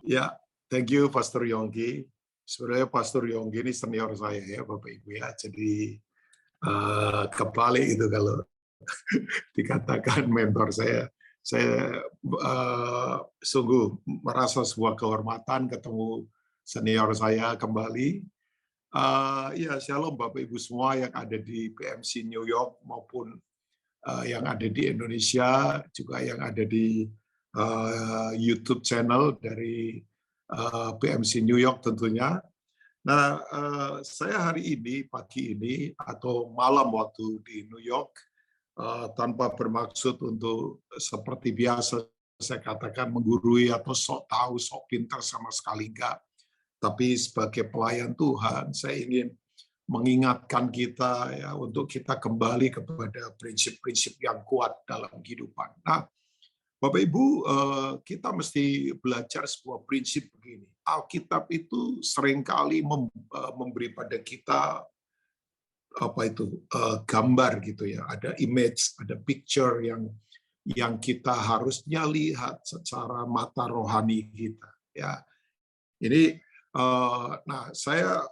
Ya, thank you Pastor Yongki. Sebenarnya Pastor Yongki ini senior saya ya Bapak Ibu ya. Jadi kebalik itu kalau dikatakan mentor saya. Saya sungguh merasa sebuah kehormatan ketemu senior saya kembali. Ya, shalom Bapak Ibu semua yang ada di PMC New York maupun yang ada di Indonesia, juga yang ada di YouTube channel dari PMC New York tentunya. Nah, saya hari ini, pagi ini, atau malam waktu di New York, tanpa bermaksud untuk seperti biasa saya katakan menggurui atau sok tahu, sok pintar sama sekali enggak. Tapi sebagai pelayan Tuhan, saya ingin mengingatkan kita ya untuk kita kembali kepada prinsip-prinsip yang kuat dalam kehidupan. Nah, Bapak Ibu, kita mesti belajar sebuah prinsip begini. Alkitab itu seringkali memberi pada kita gambar gitu ya, ada image, ada picture yang kita harusnya lihat secara mata rohani kita. Ya, ini, nah saya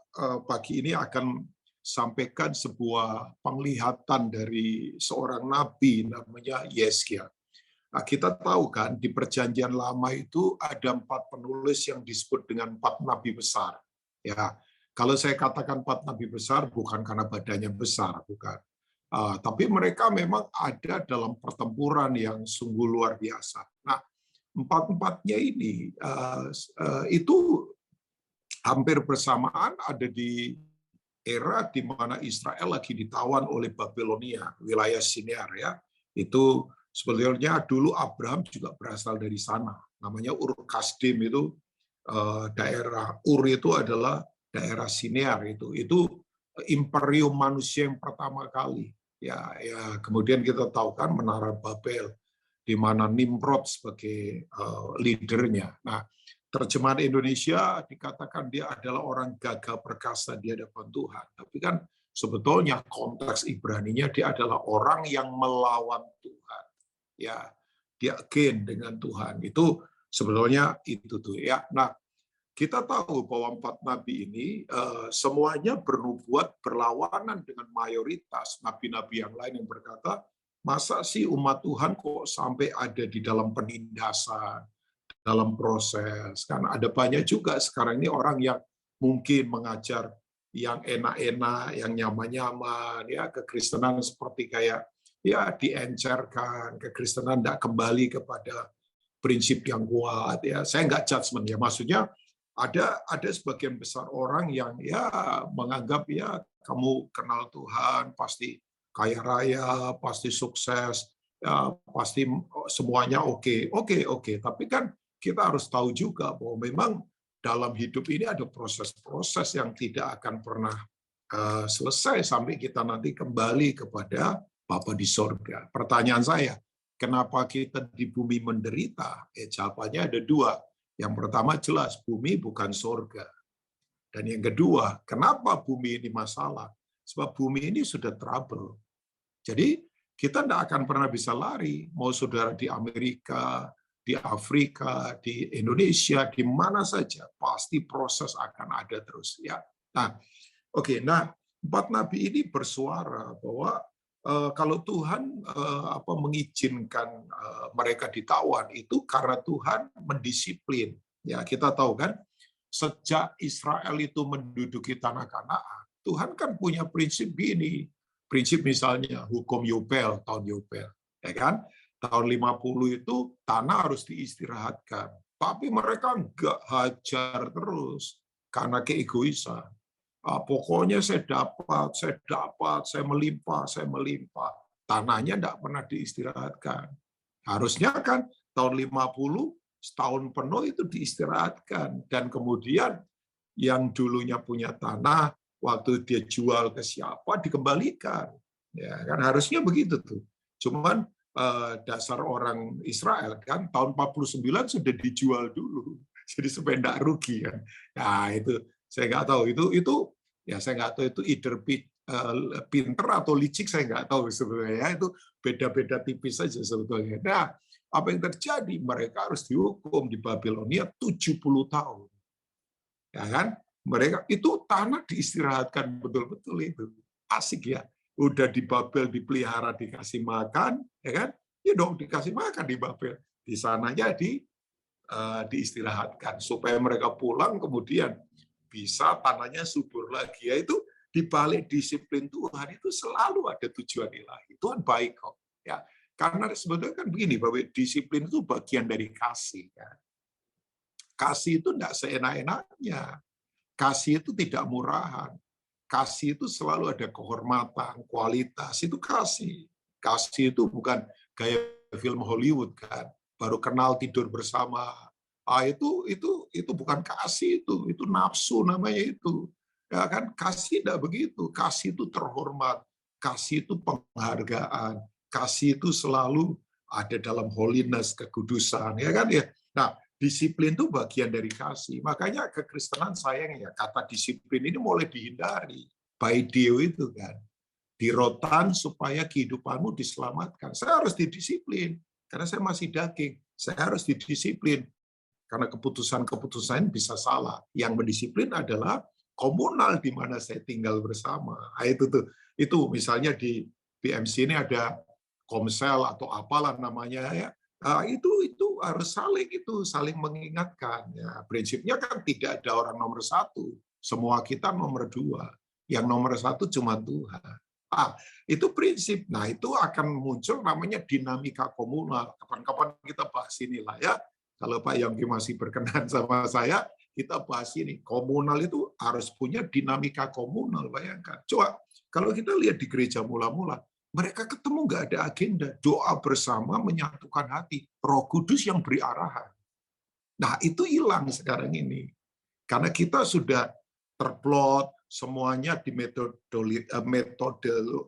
pagi ini akan sampaikan sebuah penglihatan dari seorang nabi namanya Yesaya. Nah, kita tahu kan di Perjanjian Lama itu ada 4 penulis yang disebut dengan 4 nabi besar. Ya, kalau saya katakan 4 nabi besar bukan karena badannya besar, bukan. Tapi mereka memang ada dalam pertempuran yang sungguh luar biasa. Nah, 4-4-nya ini itu hampir bersamaan ada di era di mana Israel lagi ditawan oleh Babilonia, wilayah Sinear ya. Itu sebetulnya dulu Abraham juga berasal dari sana. Namanya Ur Kasdim itu daerah Ur itu adalah daerah Sinear itu. Itu imperium manusia yang pertama kali. Ya, kemudian kita tahu kan Menara Babel di mana Nimrod sebagai leadernya. Nah, terjemahan Indonesia dikatakan dia adalah orang gagah perkasa di hadapan Tuhan. Tapi kan sebetulnya konteks Ibraninya dia adalah orang yang melawan Tuhan. Ya, dia again dengan Tuhan. Itu sebetulnya itu tuh ya. Nah, kita tahu bahwa 4 nabi ini semuanya bernubuat berlawanan dengan mayoritas nabi-nabi yang lain yang berkata, masa sih umat Tuhan kok sampai ada di dalam penindasan, dalam proses. Karena ada banyak juga sekarang ini orang yang mungkin mengajar yang enak-enak, yang nyaman-nyaman, ya kekristenan seperti kayak ya diencerkan, kekristenan tidak kembali kepada prinsip yang kuat. Ya, saya nggak judgement ya, maksudnya ada sebagian besar orang yang ya menganggap ya kamu kenal Tuhan pasti kaya raya, pasti sukses, ya, pasti semuanya oke. Tapi kan kita harus tahu juga bahwa memang dalam hidup ini ada proses-proses yang tidak akan pernah selesai sampai kita nanti kembali kepada Bapa di sorga. Pertanyaan saya, kenapa kita di bumi menderita? Jawabannya ada 2. Yang pertama jelas, bumi bukan sorga. Dan yang kedua, kenapa bumi ini masalah? Sebab bumi ini sudah trouble. Jadi kita tidak akan pernah bisa lari, mau saudara di Amerika, di Afrika, di Indonesia, di mana saja, pasti proses akan ada terus. Ya. Nah, nah 4 nabi ini bersuara bahwa kalau Tuhan mengizinkan mereka ditawan itu karena Tuhan mendisiplin. Ya, kita tahu kan, sejak Israel itu menduduki tanah Kanaan, Tuhan kan punya prinsip gini. Prinsip misalnya hukum Yobel, tahun Yobel, ya kan? Tahun 50 itu tanah harus diistirahatkan. Tapi mereka enggak hajar terus karena keegoisan. Pokoknya saya dapat, saya melimpah. Tanahnya enggak pernah diistirahatkan. Harusnya kan tahun 50 setahun penuh itu diistirahatkan, dan kemudian yang dulunya punya tanah waktu dia jual ke siapa dikembalikan, ya kan harusnya begitu tuh. Cuman dasar orang Israel kan tahun 49 sudah dijual dulu, jadi supaya tidak rugi kan. Nah itu saya nggak tahu itu ya saya nggak tahu itu either pinter atau licik, saya nggak tahu sebenarnya, itu beda-beda tipis saja sebetulnya. Nah Apa yang terjadi? Mereka harus dihukum di Babilonia 70 tahun. Ya kan? Mereka itu tanah diistirahatkan betul-betul itu. Asik ya. Udah di Babel dipelihara, dikasih makan, ya kan? Ya dong dikasih makan di Babel. Di sana jadi diistirahatkan supaya mereka pulang kemudian bisa tanahnya subur lagi. Yaitu di balik disiplin Tuhan itu selalu ada tujuan ilahi. Tuhan baik kok. Ya, karena sebetulnya kan begini, bahwa disiplin itu bagian dari kasih. Kan? Kasih itu tidak seenak-enaknya. Kasih itu tidak murahan. Kasih itu selalu ada kehormatan, kualitas. Itu kasih. Kasih itu bukan gaya film Hollywood kan. Baru kenal tidur bersama. Itu bukan kasih itu nafsu namanya itu. Ya kan kasih tidak begitu. Kasih itu terhormat. Kasih itu penghargaan. Kasih itu selalu ada dalam holiness, kekudusan, ya kan ya. Nah, disiplin itu bagian dari kasih. Makanya kekristenan sayang ya, kata disiplin ini mulai dihindari. By Dio itu kan. Dirotan supaya kehidupanmu diselamatkan. Saya harus didisiplin. Karena saya masih daging. Saya harus didisiplin. Karena keputusan-keputusan bisa salah. Yang mendisiplin adalah komunal di mana saya tinggal bersama. Nah, itu misalnya di BMC ini ada komsel atau apalah namanya ya. Nah, itu harus saling mengingatkan. Ya, prinsipnya kan tidak ada orang nomor satu, semua kita nomor dua. Yang nomor satu cuma Tuhan. Itu prinsip. Nah, itu akan muncul namanya dinamika komunal. Kapan-kapan kita bahas inilah ya. Kalau Pak Yongki masih berkenan sama saya, kita bahas ini. Komunal itu harus punya dinamika komunal. Bayangkan. Coba kalau kita lihat di gereja mula-mula, mereka ketemu nggak ada agenda, doa bersama menyatukan hati, Roh Kudus yang beri arahan. Nah, itu hilang sekarang ini. Karena kita sudah terplot, semuanya di metode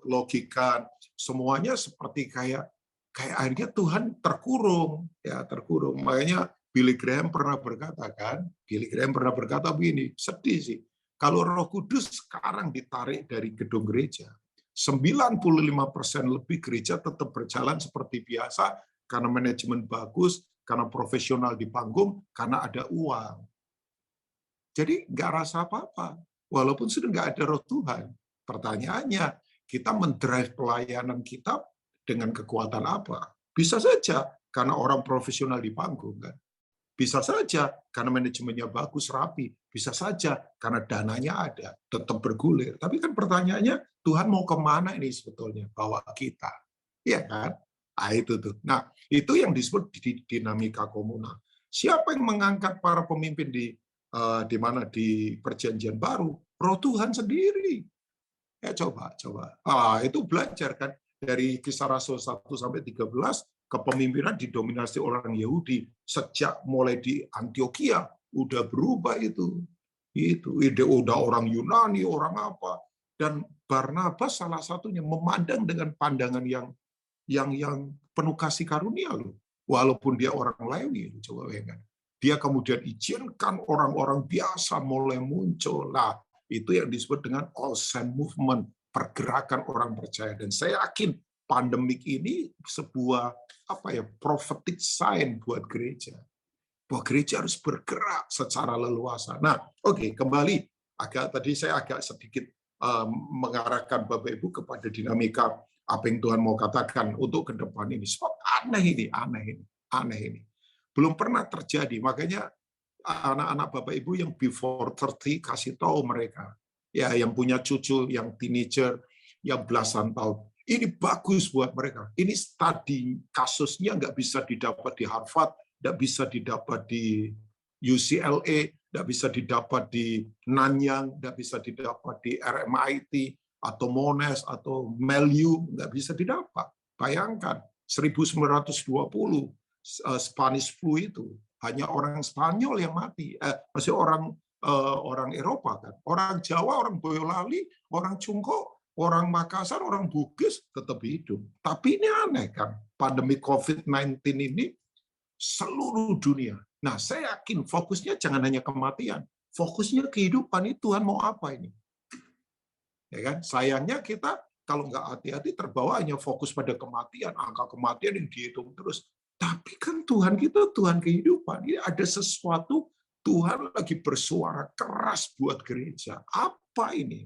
logika, semuanya seperti kayak akhirnya Tuhan terkurung, ya terkurung. Makanya Billy Graham pernah berkata begini, sedih sih. Kalau Roh Kudus sekarang ditarik dari gedung gereja, 95% lebih gereja tetap berjalan seperti biasa karena manajemen bagus, karena profesional di panggung, karena ada uang. Jadi nggak rasa apa-apa, walaupun sudah nggak ada Roh Tuhan. Pertanyaannya, kita mendrive pelayanan kita dengan kekuatan apa? Bisa saja karena orang profesional di panggung, kan? Bisa saja karena manajemennya bagus, rapi. Bisa saja karena dananya ada, tetap bergulir. Tapi kan pertanyaannya, Tuhan mau kemana ini sebetulnya bawa kita? Iya kan? Nah, itu tuh. Nah, itu yang disebut dinamika komunal. Siapa yang mengangkat para pemimpin di mana di Perjanjian Baru? Roh Tuhan sendiri. Ya coba. Itu belajar kan dari Kisah Rasul 1 sampai 13, kepemimpinan didominasi orang Yahudi sejak mulai di Antioquia udah berubah itu ide udah orang Yunani, orang apa, dan Barnabas salah satunya memandang dengan pandangan yang penuh kasih karunia loh, walaupun dia orang Lewi. Coba bayangkan, dia kemudian izinkan orang-orang biasa mulai muncul. Nah, itu yang disebut dengan all saint movement, pergerakan orang percaya. Dan saya yakin pandemik ini sebuah prophetic sign buat gereja. Bahwa gereja harus bergerak secara leluasa. Nah, oke, kembali tadi saya agak sedikit mengarahkan Bapak Ibu kepada dinamika apa yang Tuhan mau katakan untuk ke depan ini. Sebab aneh ini. Belum pernah terjadi. Makanya anak-anak Bapak Ibu yang before 30 kasih tahu mereka. Ya, yang punya cucu, yang teenager, yang belasan tahun. Ini bagus buat mereka. Ini studi kasusnya nggak bisa didapat di Harvard, nggak bisa didapat di UCLA, nggak bisa didapat di Nanyang, nggak bisa didapat di RMIT, atau Monash, atau Melu, nggak bisa didapat. Bayangkan, 1920 Spanish flu itu, hanya orang Spanyol yang mati. Masih orang Eropa kan. Orang Jawa, orang Boyolali, orang Cungko, orang Makassar, orang Bugis tetap hidup. Tapi ini aneh kan, pandemi COVID-19 ini seluruh dunia. Nah, saya yakin fokusnya jangan hanya kematian, fokusnya kehidupan. Itu Tuhan mau apa ini? Ya kan? Sayangnya kita kalau nggak hati-hati terbawa hanya fokus pada kematian, angka kematian yang dihitung terus. Tapi kan Tuhan kita Tuhan kehidupan. Ini ada sesuatu Tuhan lagi bersuara keras buat gereja. Apa ini?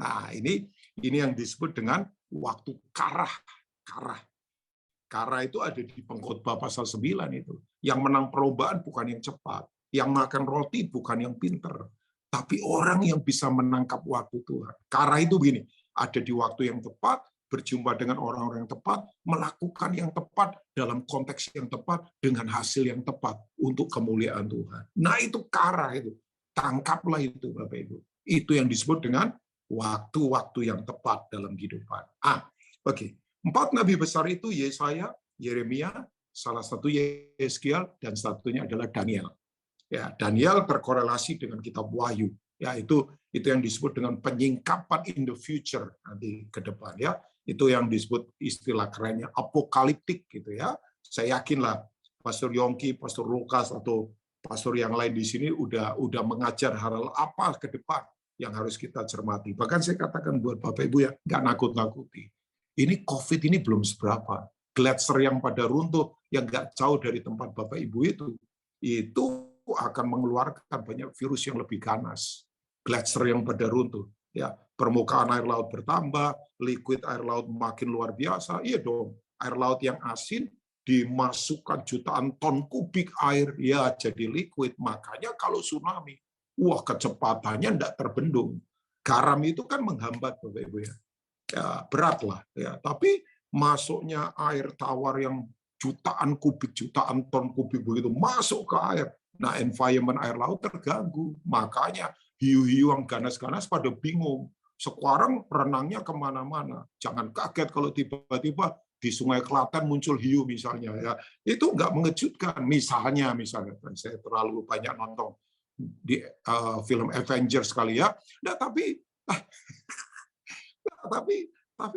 Nah, ini yang disebut dengan waktu karah. Karah itu ada di Pengkhotbah pasal 9 itu. Yang menang perlombaan bukan yang cepat, yang makan roti bukan yang pinter, tapi orang yang bisa menangkap waktu Tuhan. Karah itu begini, ada di waktu yang tepat, berjumpa dengan orang-orang yang tepat, melakukan yang tepat dalam konteks yang tepat dengan hasil yang tepat untuk kemuliaan Tuhan. Nah, itu karah itu. Tangkaplah itu, Bapak Ibu. Itu yang disebut dengan waktu-waktu yang tepat dalam kehidupan. Oke. 4 nabi besar itu Yesaya, Yeremia, salah satu Yeskiel, dan satunya adalah Daniel. Ya, Daniel terkorelasi dengan kitab Wahyu. Ya, itu yang disebut dengan penyingkapan in the future nanti ke depan ya. Itu yang disebut istilah kerennya apokaliptik gitu ya. Saya yakinlah Pastor Yongki, Pastor Lukas atau pastor yang lain di sini udah mengajar hal apa ke depan yang harus kita cermati. Bahkan saya katakan buat Bapak Ibu ya, nggak nakut-nakuti. Ini COVID ini belum seberapa. Gletser yang pada runtuh, yang nggak jauh dari tempat Bapak Ibu itu akan mengeluarkan banyak virus yang lebih ganas. Gletser yang pada runtuh, ya permukaan air laut bertambah, liquid air laut makin luar biasa. Iya dong, air laut yang asin dimasukkan jutaan ton kubik air, ya jadi liquid. Makanya kalau tsunami, wah kecepatannya tidak terbendung. Garam itu kan menghambat, Bapak Ibu ya. Ya, berat lah ya, tapi masuknya air tawar yang jutaan ton kubik begitu masuk ke air, nah environment air laut terganggu, makanya hiu-hiu yang ganas-ganas pada bingung sekarang renangnya kemana-mana. Jangan kaget kalau tiba-tiba di Sungai Klaten muncul hiu misalnya ya, itu nggak mengejutkan. Misalnya saya terlalu banyak nonton di film Avengers kali ya, nah, tapi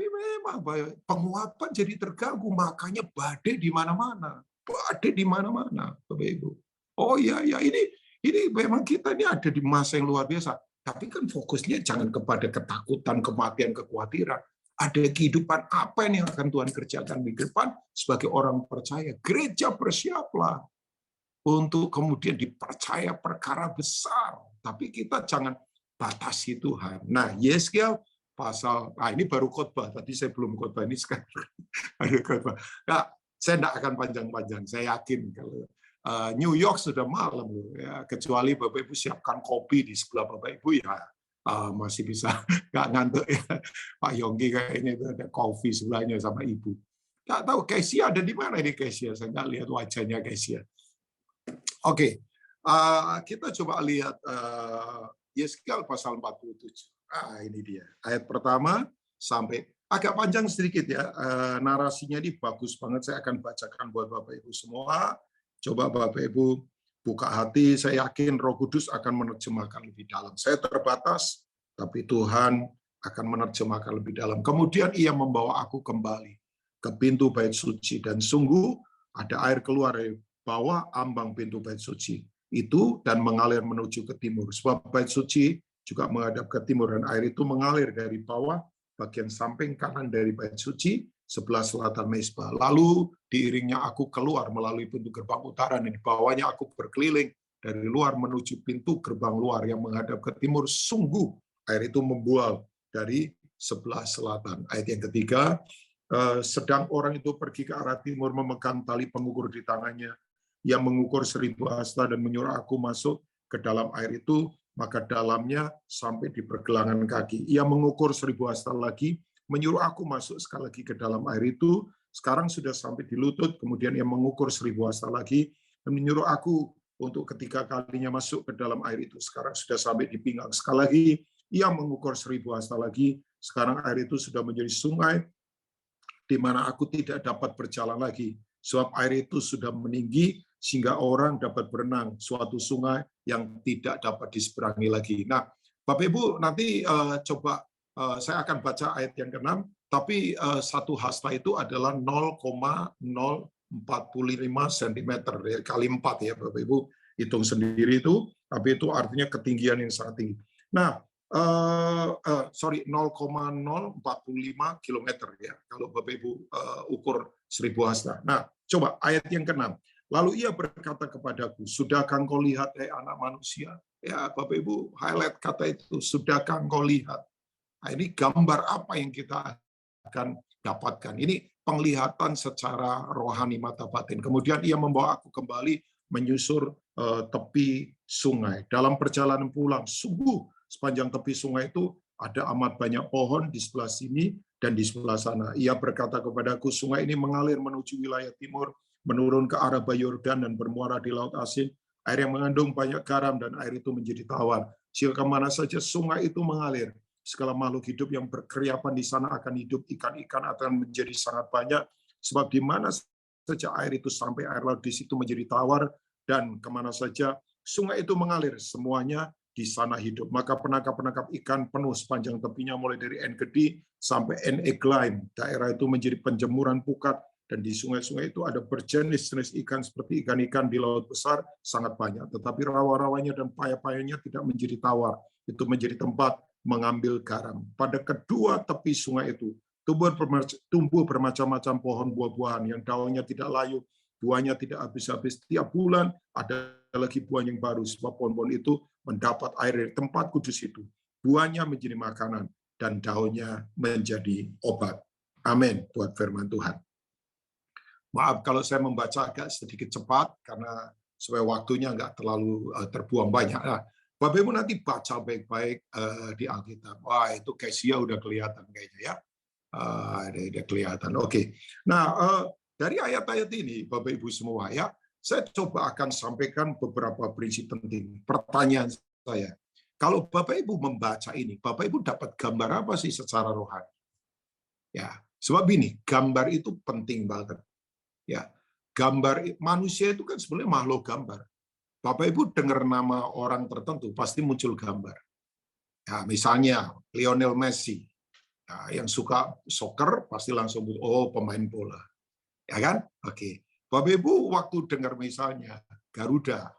memang penguapan jadi terganggu, makanya badai di mana-mana, Bapak Ibu. Oh iya, ini memang kita ini ada di masa yang luar biasa. Tapi kan fokusnya jangan kepada ketakutan, kematian, kekhawatiran. Ada kehidupan apa yang akan Tuhan kerjakan di depan sebagai orang percaya. Gereja bersiaplah untuk kemudian dipercaya perkara besar. Tapi kita jangan batasi Tuhan. Nah, Yeskiel pasal, ini baru khotbah, tadi saya belum khotbah, ini sekarang ada khotbah. Nah, saya tidak akan panjang-panjang, saya yakin kalau New York sudah malam loh, ya, kecuali Bapak Ibu siapkan kopi di sebelah Bapak Ibu ya masih bisa nggak ngantuk ya. Pak Yongki kayaknya itu ada kopi sebelahnya sama Ibu. Nggak tahu Kesia ada di mana ini Kesia, saya nggak lihat wajahnya Kesia. Oke, kita coba lihat Yeskiel pasal 47. Ini dia. Ayat pertama sampai agak panjang sedikit ya. Narasinya ini bagus banget. Saya akan bacakan buat Bapak Ibu semua. Coba Bapak Ibu buka hati. Saya yakin Roh Kudus akan menerjemahkan lebih dalam. Saya terbatas, tapi Tuhan akan menerjemahkan lebih dalam. Kemudian ia membawa aku kembali ke pintu bait suci, dan sungguh ada air keluar dari bawah ambang pintu bait suci itu dan mengalir menuju ke timur. Sebab bait suci juga menghadap ke timur, dan air itu mengalir dari bawah bagian samping kanan dari bait suci sebelah selatan mezbah. Lalu diiringnya aku keluar melalui pintu gerbang utara, dan di bawahnya aku berkeliling dari luar menuju pintu gerbang luar yang menghadap ke timur. Sungguh air itu membual dari sebelah selatan. Ayat yang ketiga, sedang orang itu pergi ke arah timur memegang tali pengukur di tangannya. Ia mengukur 1000 hasta dan menyuruh aku masuk ke dalam air itu, maka dalamnya sampai di pergelangan kaki. Ia mengukur 1000 hasta lagi, menyuruh aku masuk sekali lagi ke dalam air itu, sekarang sudah sampai di lutut, kemudian ia mengukur 1000 hasta lagi, dan menyuruh aku untuk ketiga kalinya masuk ke dalam air itu, sekarang sudah sampai di pinggang. Sekali lagi, ia mengukur 1000 hasta lagi, sekarang air itu sudah menjadi sungai, di mana aku tidak dapat berjalan lagi, sebab air itu sudah meninggi, sehingga orang dapat berenang, suatu sungai yang tidak dapat diseberangi lagi. Nah, Bapak Ibu nanti coba saya akan baca ayat yang ke-6, tapi satu hasta itu adalah 0,045 cm kali 4 ya Bapak Ibu, hitung sendiri itu, tapi itu artinya ketinggian yang sangat tinggi. Nah, 0,045 km ya kalau Bapak Ibu ukur 1000 hasta. Nah, Coba ayat yang ke-6. Lalu ia berkata kepadaku, sudahkah engkau lihat, anak manusia? Ya, Bapak Ibu, highlight kata itu, sudahkah engkau lihat? Nah, ini gambar apa yang kita akan dapatkan. Ini penglihatan secara rohani mata batin. Kemudian ia membawa aku kembali menyusur tepi sungai. Dalam perjalanan pulang, sungguh sepanjang tepi sungai itu ada amat banyak pohon di sebelah sini dan di sebelah sana. Ia berkata kepadaku, sungai ini mengalir menuju wilayah timur, menurun ke arah Bayu Yordan dan bermuara di Laut Asin. Air yang mengandung banyak garam dan air itu menjadi tawar. Jika kemana saja sungai itu mengalir, segala makhluk hidup yang berkeriapan di sana akan hidup, ikan-ikan akan menjadi sangat banyak, sebab di mana saja air itu sampai air laut di situ menjadi tawar, dan kemana saja sungai itu mengalir, semuanya di sana hidup. Maka penangkap-penangkap ikan penuh sepanjang tepinya mulai dari En-Gedi sampai En-Eglaim. Daerah itu menjadi penjemuran pukat, dan di sungai-sungai itu ada berjenis-jenis ikan seperti ikan-ikan di laut besar sangat banyak. Tetapi rawa-rawanya dan payah-payahnya tidak menjadi tawar. Itu menjadi tempat mengambil garam. Pada kedua tepi sungai itu tumbuh bermacam-macam pohon buah-buahan yang daunnya tidak layu, buahnya tidak habis-habis. Tiap bulan ada lagi buah yang baru, sebab pohon-pohon itu mendapat air dari tempat kudus itu. Buahnya menjadi makanan dan daunnya menjadi obat. Amin buat firman Tuhan. Maaf kalau saya membaca agak sedikit cepat karena supaya waktunya nggak terlalu terbuang banyak. Nah, Bapak Ibu nanti baca baik-baik di Alkitab. Wah, itu Kesia udah kelihatan kayaknya ya. Udah kelihatan. Oke. Nah, dari ayat-ayat ini Bapak Ibu semua ya, saya coba akan sampaikan beberapa prinsip penting. Pertanyaan saya, kalau Bapak Ibu membaca ini, Bapak Ibu dapat gambar apa sih secara rohani? Ya, sebab ini gambar itu penting banget. Ya, gambar manusia itu kan sebenarnya makhluk gambar. Bapak Ibu dengar nama orang tertentu pasti muncul gambar. Ya, misalnya Lionel Messi, ya, yang suka soccer pasti langsung pemain bola, ya kan? Oke, Bapak Ibu waktu dengar misalnya Garuda,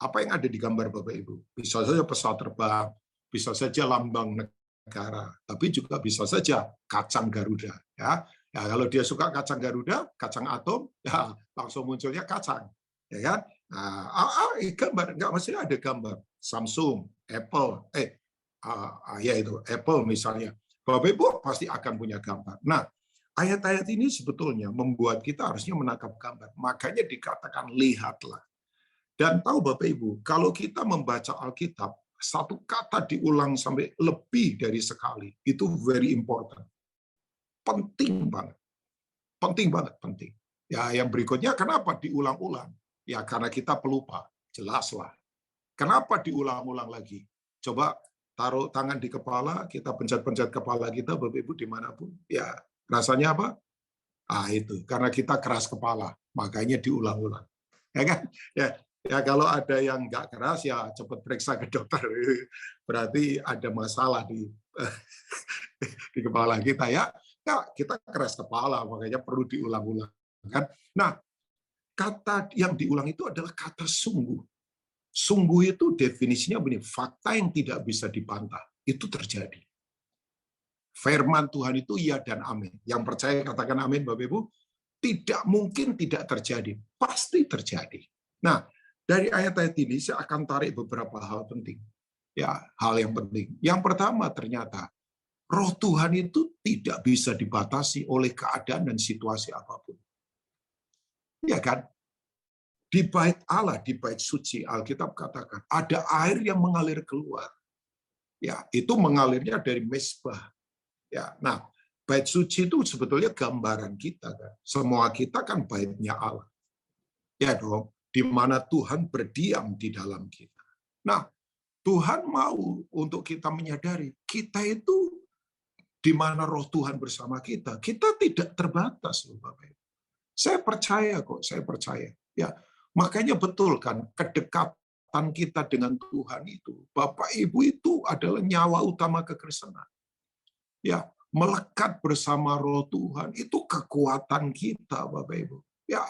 apa yang ada di gambar Bapak Ibu? Bisa saja pesawat terbang, bisa saja lambang negara, tapi juga bisa saja kacang Garuda, ya. Ya, kalau dia suka kacang Garuda, kacang atom, ya langsung munculnya kacang, ya kan? Nah, gambar nggak mesti ada gambar. Samsung, Apple, ya itu Apple misalnya. Bapak Ibu pasti akan punya gambar. Nah, ayat-ayat ini sebetulnya membuat kita harusnya menangkap gambar. Makanya dikatakan lihatlah. Dan tahu Bapak Ibu, kalau kita membaca Alkitab, satu kata diulang sampai lebih dari sekali, itu very important. Penting banget. Penting banget, penting. Ya, yang berikutnya kenapa diulang-ulang? Ya, karena kita pelupa. Jelaslah. Kenapa diulang-ulang lagi? Coba taruh tangan di kepala, kita pencet-pencet kepala kita, Bapak Ibu dimanapun. Ya, rasanya apa? Itu. Karena kita keras kepala, makanya diulang-ulang. Ya kan? Ya kalau ada yang nggak keras, ya cepat periksa ke dokter. Berarti ada masalah di kepala kita ya. Ya, kita keras kepala, makanya perlu diulang-ulang. Kan? Nah, kata yang diulang itu adalah kata sungguh. Sungguh itu definisinya begini, fakta yang tidak bisa dibantah. Itu terjadi. Firman Tuhan itu iya dan amin. Yang percaya katakan amin, Bapak Ibu. Tidak mungkin tidak terjadi. Pasti terjadi. Nah, dari ayat-ayat ini saya akan tarik beberapa hal penting. Ya, hal yang penting. Yang pertama ternyata, Roh Tuhan itu tidak bisa dibatasi oleh keadaan dan situasi apapun. Ya kan? Di bait Allah, di bait suci, Alkitab katakan, ada air yang mengalir keluar. Ya, itu mengalirnya dari mezbah. Ya, nah, bait suci itu sebetulnya gambaran kita kan. Semua kita kan baitnya Allah. Ya dong, di mana Tuhan berdiam di dalam kita. Nah, Tuhan mau untuk kita menyadari, kita itu di mana roh Tuhan bersama kita tidak terbatas loh Bapak Ibu. Saya percaya kok, saya percaya. Ya, makanya betul kan kedekatan kita dengan Tuhan itu, Bapak Ibu itu adalah nyawa utama kekristenan. Ya, melekat bersama roh Tuhan itu kekuatan kita Bapak Ibu. Ya,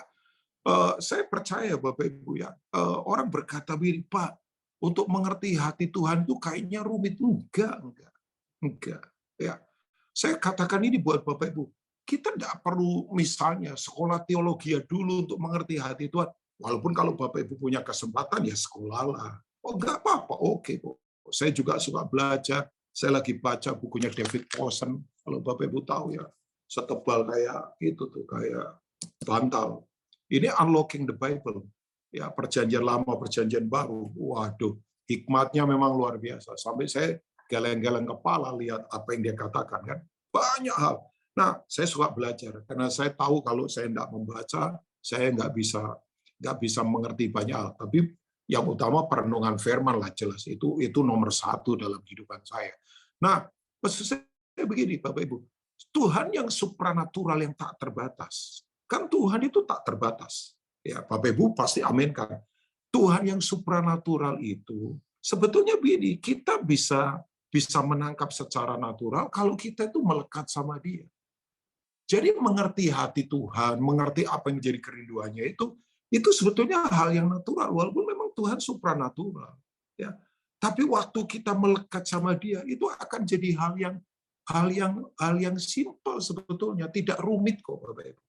saya percaya Bapak Ibu ya, orang berkata begini, Pak, untuk mengerti hati Tuhan itu kayaknya rumit. Enggak. Ya. Saya katakan ini buat Bapak Ibu. kita tidak perlu misalnya sekolah teologi dulu untuk mengerti hati Tuhan. Walaupun kalau Bapak Ibu punya kesempatan ya sekolahlah. Oh enggak apa-apa, oke kok. Saya juga suka belajar. Saya lagi baca bukunya David Powson. Kalau Bapak Ibu tahu ya, setebal kayak itu tuh, kayak bantal. Ini Unlocking the Bible. Ya, perjanjian lama, perjanjian baru. Waduh, hikmatnya memang luar biasa. Sampai saya geleng-geleng kepala lihat apa yang dia katakan kan. Banyak hal. Nah, saya suka belajar karena saya tahu kalau saya tidak membaca, saya nggak bisa mengerti banyak hal. Tapi yang utama perenungan firman lah jelas. Itu nomor satu dalam kehidupan saya. Nah, maksud saya begini, Bapak Ibu. Tuhan yang supranatural yang tak terbatas. Kan Tuhan itu tak terbatas. Ya, Bapak Ibu pasti amin kan. Tuhan yang supranatural itu sebetulnya begini, kita bisa menangkap secara natural kalau kita itu melekat sama Dia. Jadi mengerti hati Tuhan, mengerti apa yang menjadi kerinduannya itu sebetulnya hal yang natural walaupun memang Tuhan supranatural. Ya. Tapi waktu kita melekat sama Dia itu akan jadi hal yang simpel sebetulnya, tidak rumit kok Bapak Ibu.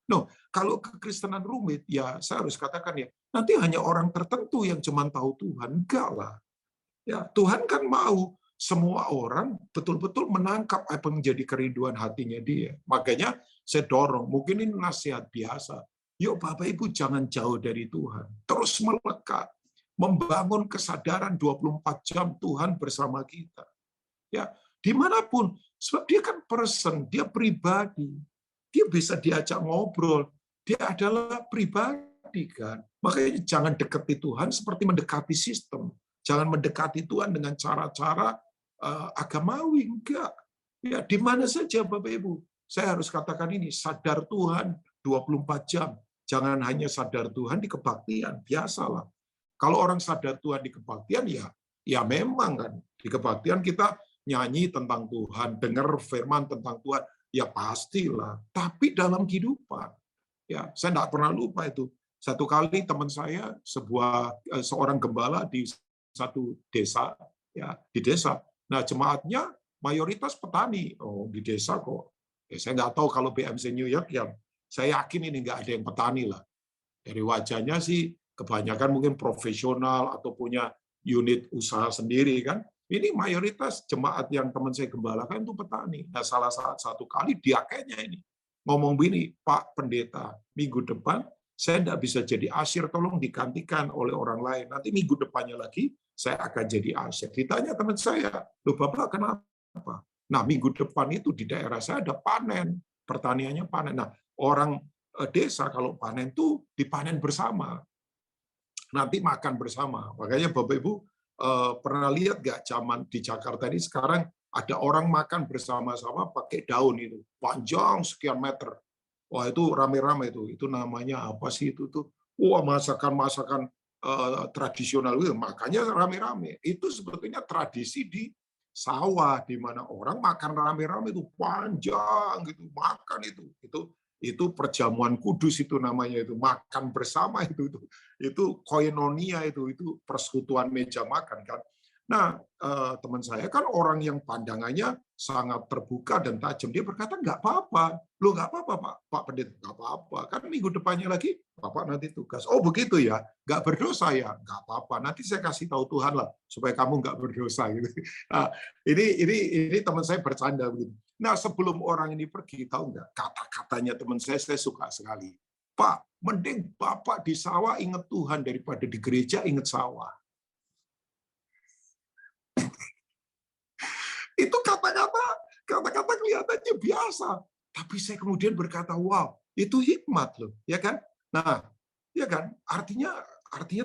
No, kalau kekristenan rumit, ya saya harus katakan ya, nanti hanya orang tertentu yang cuma tahu Tuhan. Enggak lah. Ya, Tuhan kan mau semua orang betul-betul menangkap apa yang menjadi kerinduan hatinya Dia. Makanya saya dorong, mungkin ini nasihat biasa. Yuk Bapak Ibu jangan jauh dari Tuhan. Terus melekat. Membangun kesadaran 24 jam Tuhan bersama kita. Ya, dimanapun. Sebab Dia kan person, Dia pribadi. Dia bisa diajak ngobrol. Dia adalah pribadi kan. Makanya jangan dekati Tuhan seperti mendekati sistem. Jangan mendekati Tuhan dengan cara-cara agamawi. Enggak. Ya, di mana saja Bapak Ibu. Saya harus katakan ini, sadar Tuhan 24 jam. Jangan hanya sadar Tuhan di kebaktian. Biasalah. Kalau orang sadar Tuhan di kebaktian, ya memang kan. Di kebaktian kita nyanyi tentang Tuhan, dengar firman tentang Tuhan. Ya pastilah. Tapi dalam kehidupan, ya saya tidak pernah lupa itu. Satu kali teman saya, seorang gembala di satu desa, ya di desa. Nah jemaatnya mayoritas petani. Oh di desa kok. Ya, saya nggak tahu kalau BMC New York ya. Saya yakin ini nggak ada yang petani lah. Dari wajahnya sih kebanyakan mungkin profesional atau punya unit usaha sendiri kan. Ini mayoritas jemaat yang teman saya gembalakan itu petani. Nah, salah satu kali dia kayaknya ini ngomong begini, Pak Pendeta, minggu depan saya tidak bisa jadi asyir, tolong digantikan oleh orang lain. Nanti minggu depannya lagi saya akan jadi asyir. Ditanya teman saya, loh Bapak kenapa? Nah, minggu depan itu di daerah saya ada panen, pertaniannya panen. Nah, orang desa kalau panen itu dipanen bersama. Nanti makan bersama. Makanya Bapak Ibu pernah lihat nggak zaman di Jakarta ini sekarang ada orang makan bersama-sama pakai daun itu panjang sekian meter. Wah itu rame-rame itu namanya apa sih itu tuh? Wah masakan-masakan tradisional itu makanya rame-rame. Itu sebetulnya tradisi di sawah di mana orang makan rame-rame itu panjang gitu makan itu perjamuan kudus itu namanya itu makan bersama itu koinonia itu persekutuan meja makan kan. Nah teman saya kan orang yang pandangannya sangat terbuka dan tajam, dia berkata nggak apa-apa, lo nggak apa-apa Pak Pendeta, nggak apa-apa kan minggu depannya lagi Bapak nanti tugas. Oh begitu ya, nggak berdosa ya, nggak apa-apa. Nanti saya kasih tahu Tuhan lah supaya kamu nggak berdosa gitu. Nah, ini teman saya bercanda begitu. Nah sebelum orang ini pergi, tahu nggak kata-katanya teman saya suka sekali. Pak, mending Bapak di sawah ingat Tuhan daripada di gereja ingat sawah. Itu kata-kata kelihatannya biasa, tapi saya kemudian berkata, wow, itu hikmat loh, ya kan? Nah, ya kan? Artinya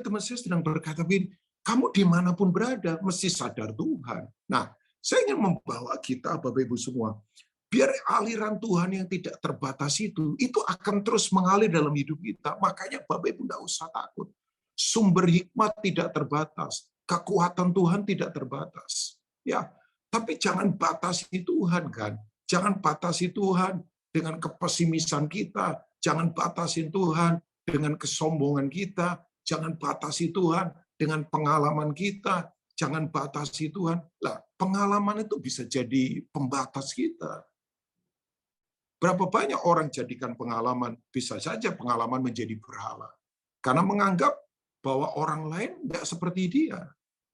teman saya sedang berkata begini, kamu dimanapun berada mesti sadar Tuhan. Nah, saya ingin membawa kita, Bapak Ibu semua, biar aliran Tuhan yang tidak terbatas itu akan terus mengalir dalam hidup kita. Makanya Bapak Ibu tidak usah takut. Sumber hikmat tidak terbatas, kekuatan Tuhan tidak terbatas. Ya, tapi jangan batasi Tuhan kan. Jangan batasi Tuhan dengan kepesimisan kita. Jangan batasi Tuhan dengan kesombongan kita. Jangan batasi Tuhan dengan pengalaman kita. Jangan batasi Tuhan. Lah, pengalaman itu bisa jadi pembatas kita. Berapa banyak orang jadikan pengalaman, bisa saja pengalaman menjadi berhala. Karena menganggap bahwa orang lain tidak seperti dia.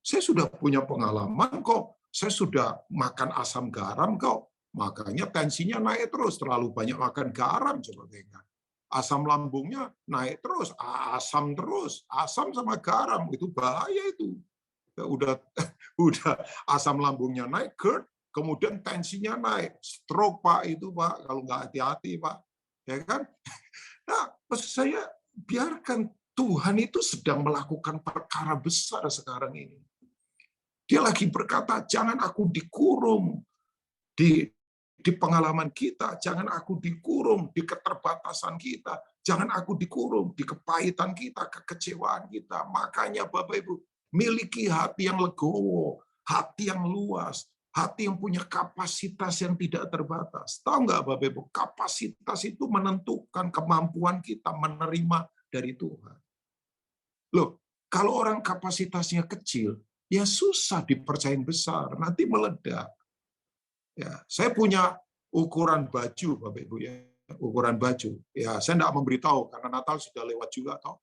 Saya sudah punya pengalaman kok, saya sudah makan asam garam kok, makanya tensinya naik terus, terlalu banyak makan garam, coba bayangkan. Asam lambungnya naik terus, asam sama garam, itu bahaya itu. Ya, udah asam lambungnya naik, GERD, kemudian tensinya naik, stroke Pak itu Pak, kalau nggak hati-hati Pak, ya kan? Nah, maksud saya biarkan Tuhan itu sedang melakukan perkara besar sekarang ini. Dia lagi berkata, jangan aku dikurung di pengalaman kita, jangan aku dikurung di keterbatasan kita, jangan aku dikurung di kepahitan kita, kekecewaan kita. Makanya Bapak Ibu, miliki hati yang legowo, hati yang luas, hati yang punya kapasitas yang tidak terbatas. Tahu nggak Bapak Ibu, kapasitas itu menentukan kemampuan kita menerima dari Tuhan. Loh, kalau orang kapasitasnya kecil, ya susah dipercayain besar, nanti meledak. Ya, saya punya ukuran baju, Bapak Ibu ya, ukuran baju. Ya, saya tidak memberitahu karena Natal sudah lewat juga, toh.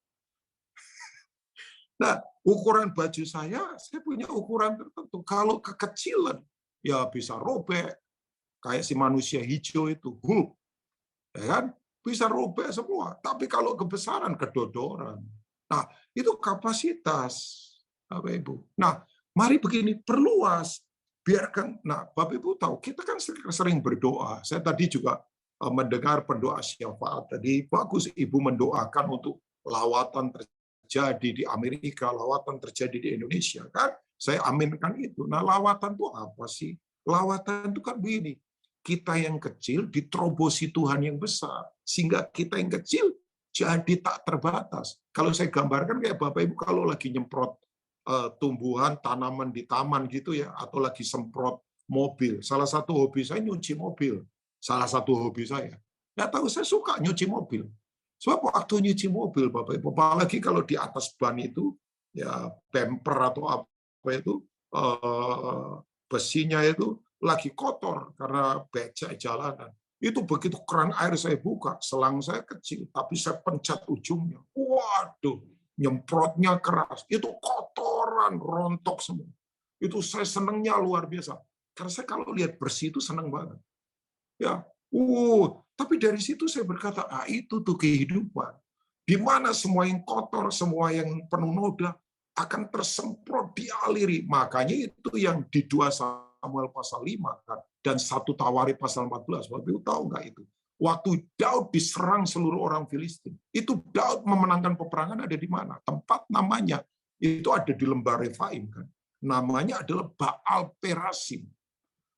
Nah, ukuran baju saya punya ukuran tertentu. Kalau kekecilan, ya bisa robek, kayak si manusia hijau itu, Hulk, ya kan? Bisa robek semua. Tapi kalau kebesaran, kedodoran. Nah, itu kapasitas, Bapak Ibu. Nah, mari begini, perluas. Biarkan, nah Bapak Ibu tahu, kita kan sering berdoa. Saya tadi juga mendengar pendoa syafaat. Tadi bagus Ibu mendoakan untuk lawatan terjadi di Amerika, lawatan terjadi di Indonesia. Kan? Saya aminkan itu. Nah, lawatan itu apa sih? Lawatan itu kan begini, kita yang kecil diterobosi Tuhan yang besar. Sehingga kita yang kecil jadi tak terbatas. Kalau saya gambarkan kayak Bapak Ibu kalau lagi nyemprot tumbuhan, tanaman di taman gitu ya, atau lagi semprot mobil. Salah satu hobi saya nyuci mobil. Salah satu hobi saya. Nggak tahu, saya suka nyuci mobil. Sebab waktu nyuci mobil, Bapak Ibu, apalagi kalau di atas ban itu, ya bumper atau apa itu, besinya itu lagi kotor karena becek jalanan. Itu begitu keran air saya buka, selang saya kecil, tapi saya pencet ujungnya. Waduh, nyemprotnya keras. Itu kotoran, rontok semua. Itu saya senangnya luar biasa. Karena saya kalau lihat bersih itu senang banget. Ya, tapi dari situ saya berkata, itu tuh kehidupan. Di mana semua yang kotor, semua yang penuh noda akan tersemprot, dialiri. Makanya itu yang di 2 Samuel pasal 5 kan, dan 1 Tawarik pasal 14. Bapak Ibu tahu nggak itu? Waktu Daud diserang seluruh orang Filistin, itu Daud memenangkan peperangan ada di mana? Tempat namanya itu ada di lembah Refaim kan. Namanya adalah Baal Perasim.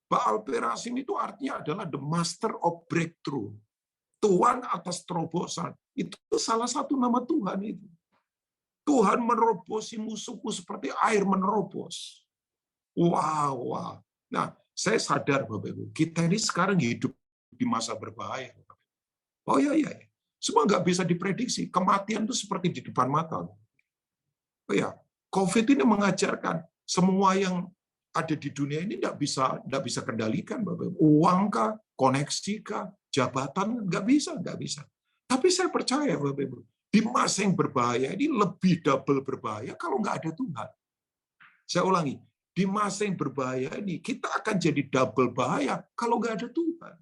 Baal Perasim itu artinya adalah the master of breakthrough. Tuhan atas terobosan. Itu salah satu nama Tuhan itu. Tuhan menerobosi musuhku seperti air menerobos. Wow. Nah, saya sadar Bapak Ibu, kita ini sekarang hidup di masa berbahaya. Oh iya. Semua nggak bisa diprediksi. Kematian itu seperti di depan mata. Oh ya, COVID ini mengajarkan semua yang ada di dunia ini nggak bisa kendalikan, Bapak Ibu. Uang kah, koneksi kah, jabatan nggak bisa. Tapi saya percaya, Bapak Ibu, di masa yang berbahaya ini lebih double berbahaya kalau nggak ada Tuhan. Saya ulangi, di masa yang berbahaya ini kita akan jadi double bahaya kalau nggak ada Tuhan.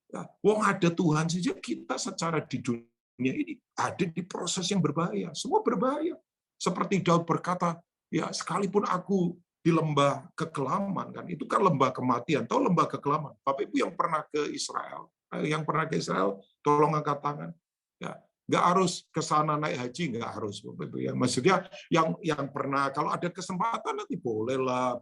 Ya, wong ada Tuhan saja kita secara di dunia ini ada di proses yang berbahaya. Semua berbahaya. Seperti Daud berkata, ya sekalipun aku di lembah kekelaman, kan itu kan lembah kematian. Tahu lembah kekelaman? Bapak Ibu yang pernah ke Israel, tolong angkat tangan. Ya, nggak harus ke sana naik haji, nggak harus Bapak Ibu ya. Maksudnya yang pernah, kalau ada kesempatan nanti bolehlah.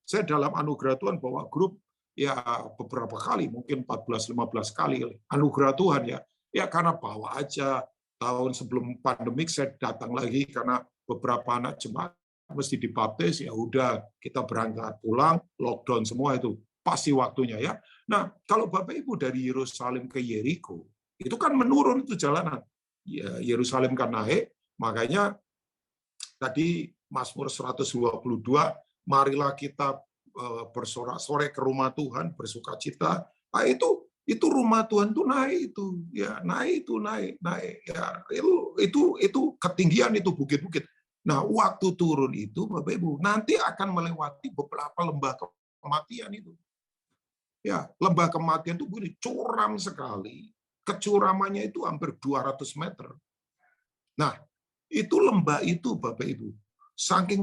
Saya dalam anugerah Tuhan bawa grup ya beberapa kali, mungkin 14-15 kali anugerah Tuhan ya. Ya karena bawa aja. Tahun sebelum pandemik saya datang lagi karena beberapa anak jemaat mesti dibaptis, ya udah kita berangkat pulang, lockdown semua itu pasti waktunya ya. Nah, kalau Bapak Ibu dari Yerusalem ke Yeriko, itu kan menurun itu jalanan. Ya, Yerusalem kan naik, makanya tadi Mazmur 122, marilah kita bersorak-sorai ke rumah Tuhan, bersukacita. Nah, itu Itu rumah Tuhan tuh naik itu, ya naik itu naik ya itu ketinggian itu bukit-bukit. Nah waktu turun itu Bapak Ibu nanti akan melewati beberapa lembah kematian itu. Ya lembah kematian itu begini curam sekali, kecuramannya itu hampir 200 meter. Nah itu lembah itu Bapak Ibu saking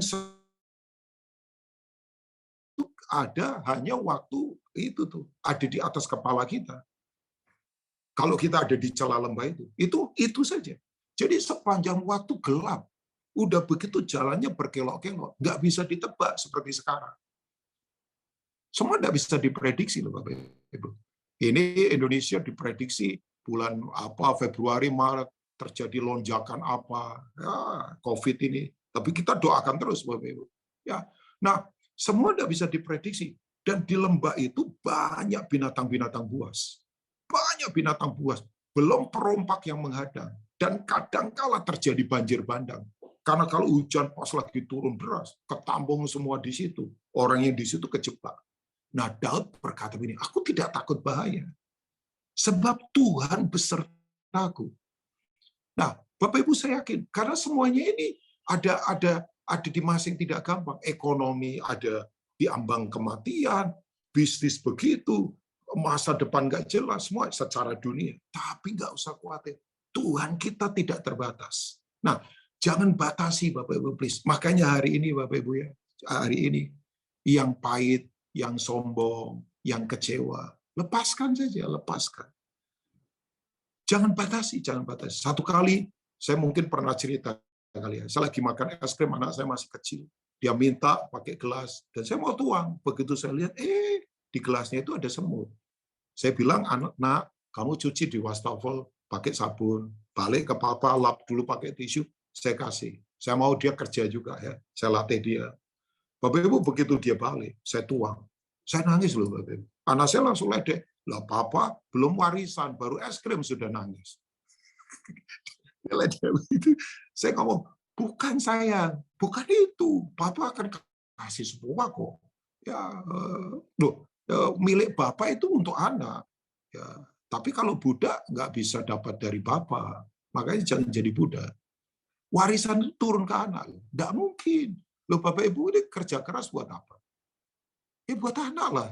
ada hanya waktu itu tuh ada di atas kepala kita. Kalau kita ada di celah lembah itu saja. Jadi sepanjang waktu gelap, udah begitu jalannya berkelok-kelok, nggak bisa ditebak seperti sekarang. Semua nggak bisa diprediksi loh Bapak Ibu. Ini Indonesia diprediksi bulan apa Februari Maret terjadi lonjakan apa ya, COVID ini. Tapi kita doakan terus Bapak Ibu. Ya, nah semua nggak bisa diprediksi dan di lembah itu banyak binatang-binatang buas. Banyak binatang buas, belum perompak yang menghadang. Dan kadangkala terjadi banjir bandang. Karena kalau hujan pas lagi turun deras, ketambung semua di situ. Orang yang di situ kejebak. Nah, Daud berkata begini, aku tidak takut bahaya. Sebab Tuhan besertaku. Nah, Bapak Ibu saya yakin, karena semuanya ini ada di masa yang tidak gampang. Ekonomi ada di ambang kematian, bisnis begitu, masa depan nggak jelas semua secara dunia. Tapi nggak usah khawatir. Tuhan kita tidak terbatas. Nah, jangan batasi Bapak Ibu please. Makanya hari ini Bapak Ibu ya, hari ini yang pahit, yang sombong, yang kecewa, lepaskan saja, lepaskan. Jangan batasi, jangan batasi. Satu kali saya mungkin pernah cerita kali ya. Saya lagi makan es krim, anak saya masih kecil. Dia minta pakai gelas dan saya mau tuang. Begitu saya lihat, di gelasnya itu ada semut. Saya bilang, nak, kamu cuci di wastafel pakai sabun, balik ke papa, lap dulu pakai tisu, saya kasih. Saya mau dia kerja juga ya, saya latih dia. Bapak Ibu begitu dia balik, saya tuang. Saya nangis loh Bapak Ibu. Anak saya langsung ledek, lah papa belum warisan, baru es krim sudah nangis. Saya ngomong, bukan sayang, bukan itu, papa akan kasih semua kok. Ya, loh, milik bapak itu untuk anak. Ya, tapi kalau budak nggak bisa dapat dari bapak, makanya jangan jadi budak. Warisan itu turun ke anak, nggak mungkin. Loh, Bapak Ibu ini kerja keras buat apa? Ya buat anak lah.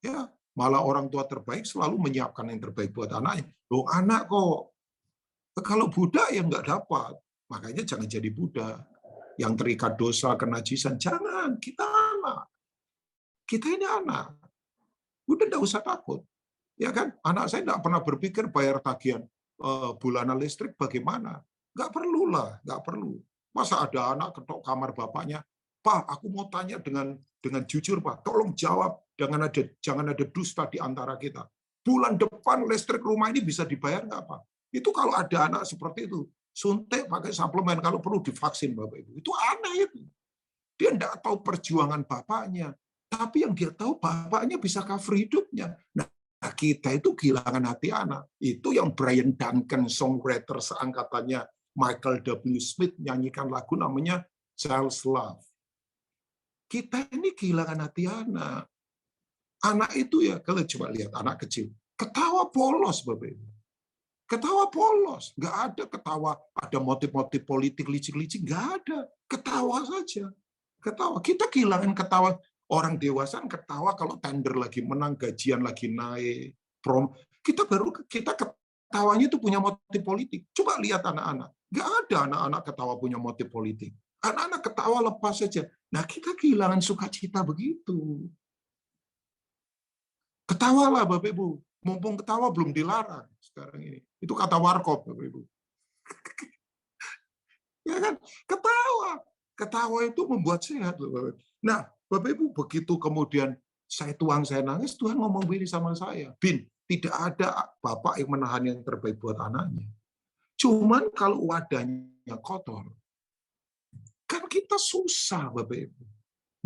Ya, malah orang tua terbaik selalu menyiapkan yang terbaik buat anaknya. Loh, anak kok. Kalau budak ya nggak dapat. Makanya jangan jadi budak. Yang terikat dosa, kenajisan, jangan. Kita anak. Kita ini anak. Udah nggak usah takut. Ya kan? Anak saya nggak pernah berpikir bayar tagihan bulanan listrik bagaimana. Nggak perlu lah, nggak perlu. Masa ada anak ketok kamar bapaknya, Pak, aku mau tanya dengan jujur, Pak. Tolong jawab, jangan ada dusta di antara kita. Bulan depan listrik rumah ini bisa dibayar nggak, Pak? Itu kalau ada anak seperti itu, suntik pakai suplemen, kalau perlu divaksin, Bapak Ibu. Itu aneh itu. Dia nggak tahu perjuangan bapaknya, tapi yang dia tahu bapaknya bisa cover hidupnya. Nah, kita itu kehilangan hati anak. Itu yang Brian Duncan, songwriter seangkatannya Michael W. Smith, nyanyikan lagu namanya Child's Love. Kita ini kehilangan hati anak. Anak itu ya, kalau coba lihat anak kecil, ketawa polos, Bapak Ibu. Ketawa polos. Nggak ada ketawa, ada motif-motif politik licik-licik, nggak ada. Ketawa saja. Ketawa. Kita kehilangan ketawa. Orang dewasa ketawa kalau tender lagi menang, gajian lagi naik, prom. Kita ketawanya itu punya motif politik. Coba lihat anak-anak. Nggak ada anak-anak ketawa punya motif politik. Anak-anak ketawa lepas saja. Nah, kita kehilangan sukacita begitu. Ketawalah Bapak Ibu. Mumpung ketawa belum dilarang sekarang ini. Itu kata Warkop Bapak Ibu. Ya kan? Ketawa. Ketawa itu membuat sehat loh Bapak Ibu. Nah, Bapak Ibu begitu kemudian saya tuang, saya nangis, Tuhan ngomong begini sama saya. Bin, tidak ada bapak yang menahan yang terbaik buat anaknya. Cuman kalau wadahnya kotor, kan kita susah Bapak Ibu.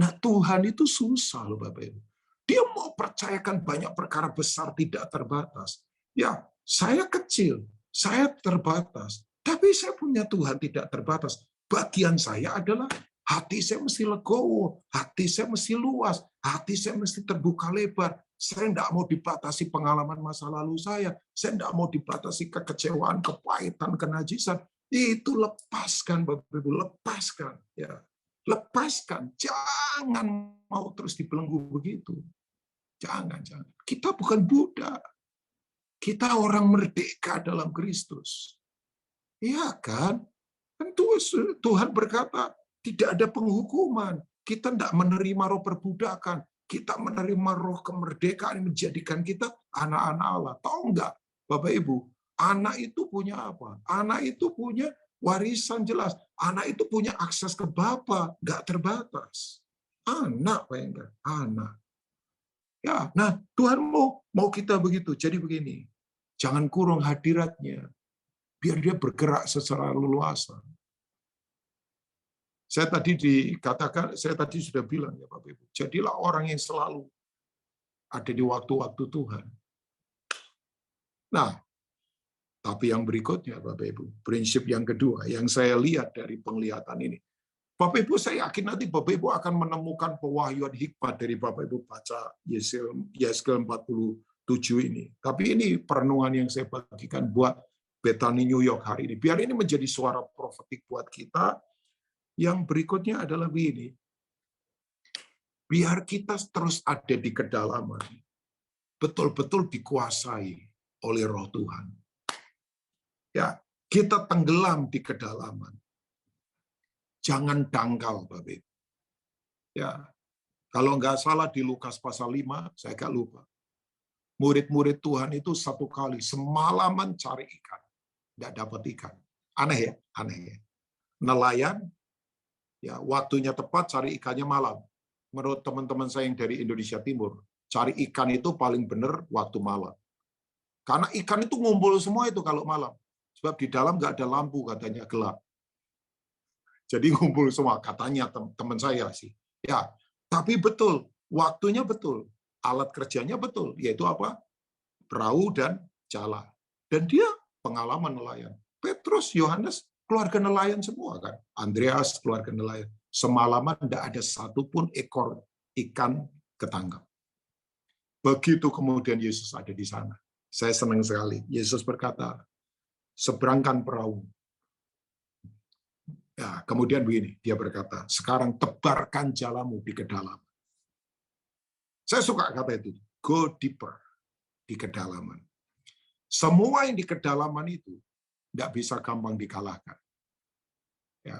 Nah Tuhan itu susah loh Bapak Ibu. Dia mau percayakan banyak perkara besar tidak terbatas. Ya, saya kecil, saya terbatas. Tapi saya punya Tuhan tidak terbatas. Bagian saya adalah hati saya mesti legowo, hati saya mesti luas, hati saya mesti terbuka lebar. Saya tidak mau dibatasi pengalaman masa lalu saya tidak mau dibatasi kekecewaan, kepahitan, kenajisan. Itu lepaskan, Bapak Ibu, lepaskan. Ya. Lepaskan, jangan mau terus dibelenggu begitu. Jangan. Kita bukan budak. Kita orang merdeka dalam Kristus. Iya kan? Tentu Tuhan berkata, tidak ada penghukuman. Kita tidak menerima roh perbudakan. Kita menerima roh kemerdekaan yang menjadikan kita anak-anak Allah. Tahu enggak, Bapak Ibu? Anak itu punya apa? Anak itu punya warisan jelas. Anak itu punya akses ke Bapa, enggak terbatas. Anak, bayangkan. Anak. Ya, nah Tuhan mau kita begitu. Jadi begini, jangan kurung hadiratnya. Biar dia bergerak secara leluasa. Saya tadi sudah bilang ya Bapak Ibu, jadilah orang yang selalu ada di waktu-waktu Tuhan. Nah, tapi yang berikutnya Bapak Ibu, prinsip yang kedua yang saya lihat dari penglihatan ini. Bapak Ibu, saya yakin nanti Bapak Ibu akan menemukan pewahyuan hikmat dari Bapak Ibu baca Yeskel 47 ini. Tapi ini perenungan yang saya bagikan buat Bethany New York hari ini. Biar ini menjadi suara profetik buat kita. Yang berikutnya adalah begini. Biar kita terus ada di kedalaman. Betul-betul dikuasai oleh roh Tuhan. Ya, kita tenggelam di kedalaman. Jangan dangkal, Bapak Ibu. Ya, kalau nggak salah di Lukas pasal 5, saya nggak lupa. Murid-murid Tuhan itu satu kali semalaman cari ikan. Nggak dapat ikan. Aneh ya? Aneh ya. Nelayan, ya waktunya tepat cari ikannya malam. Menurut teman-teman saya yang dari Indonesia Timur, cari ikan itu paling benar waktu malam. Karena ikan itu ngumpul semua itu kalau malam. Sebab di dalam nggak ada lampu, katanya gelap. Jadi ngumpul semua, katanya teman saya sih. Ya, tapi betul, waktunya betul. Alat kerjanya betul, yaitu apa? Perahu dan jala. Dan dia pengalaman nelayan. Petrus, Yohanes, keluarga nelayan semua kan. Andreas, keluarga nelayan. Semalaman tidak ada satupun ekor ikan ketangkap. Begitu kemudian Yesus ada di sana. Saya senang sekali. Yesus berkata, seberangkan perahu. Ya, kemudian begini, dia berkata, sekarang tebarkan jalamu di kedalaman. Saya suka kata itu, go deeper, di kedalaman. Semua yang di kedalaman itu nggak bisa gampang dikalahkan. Ya,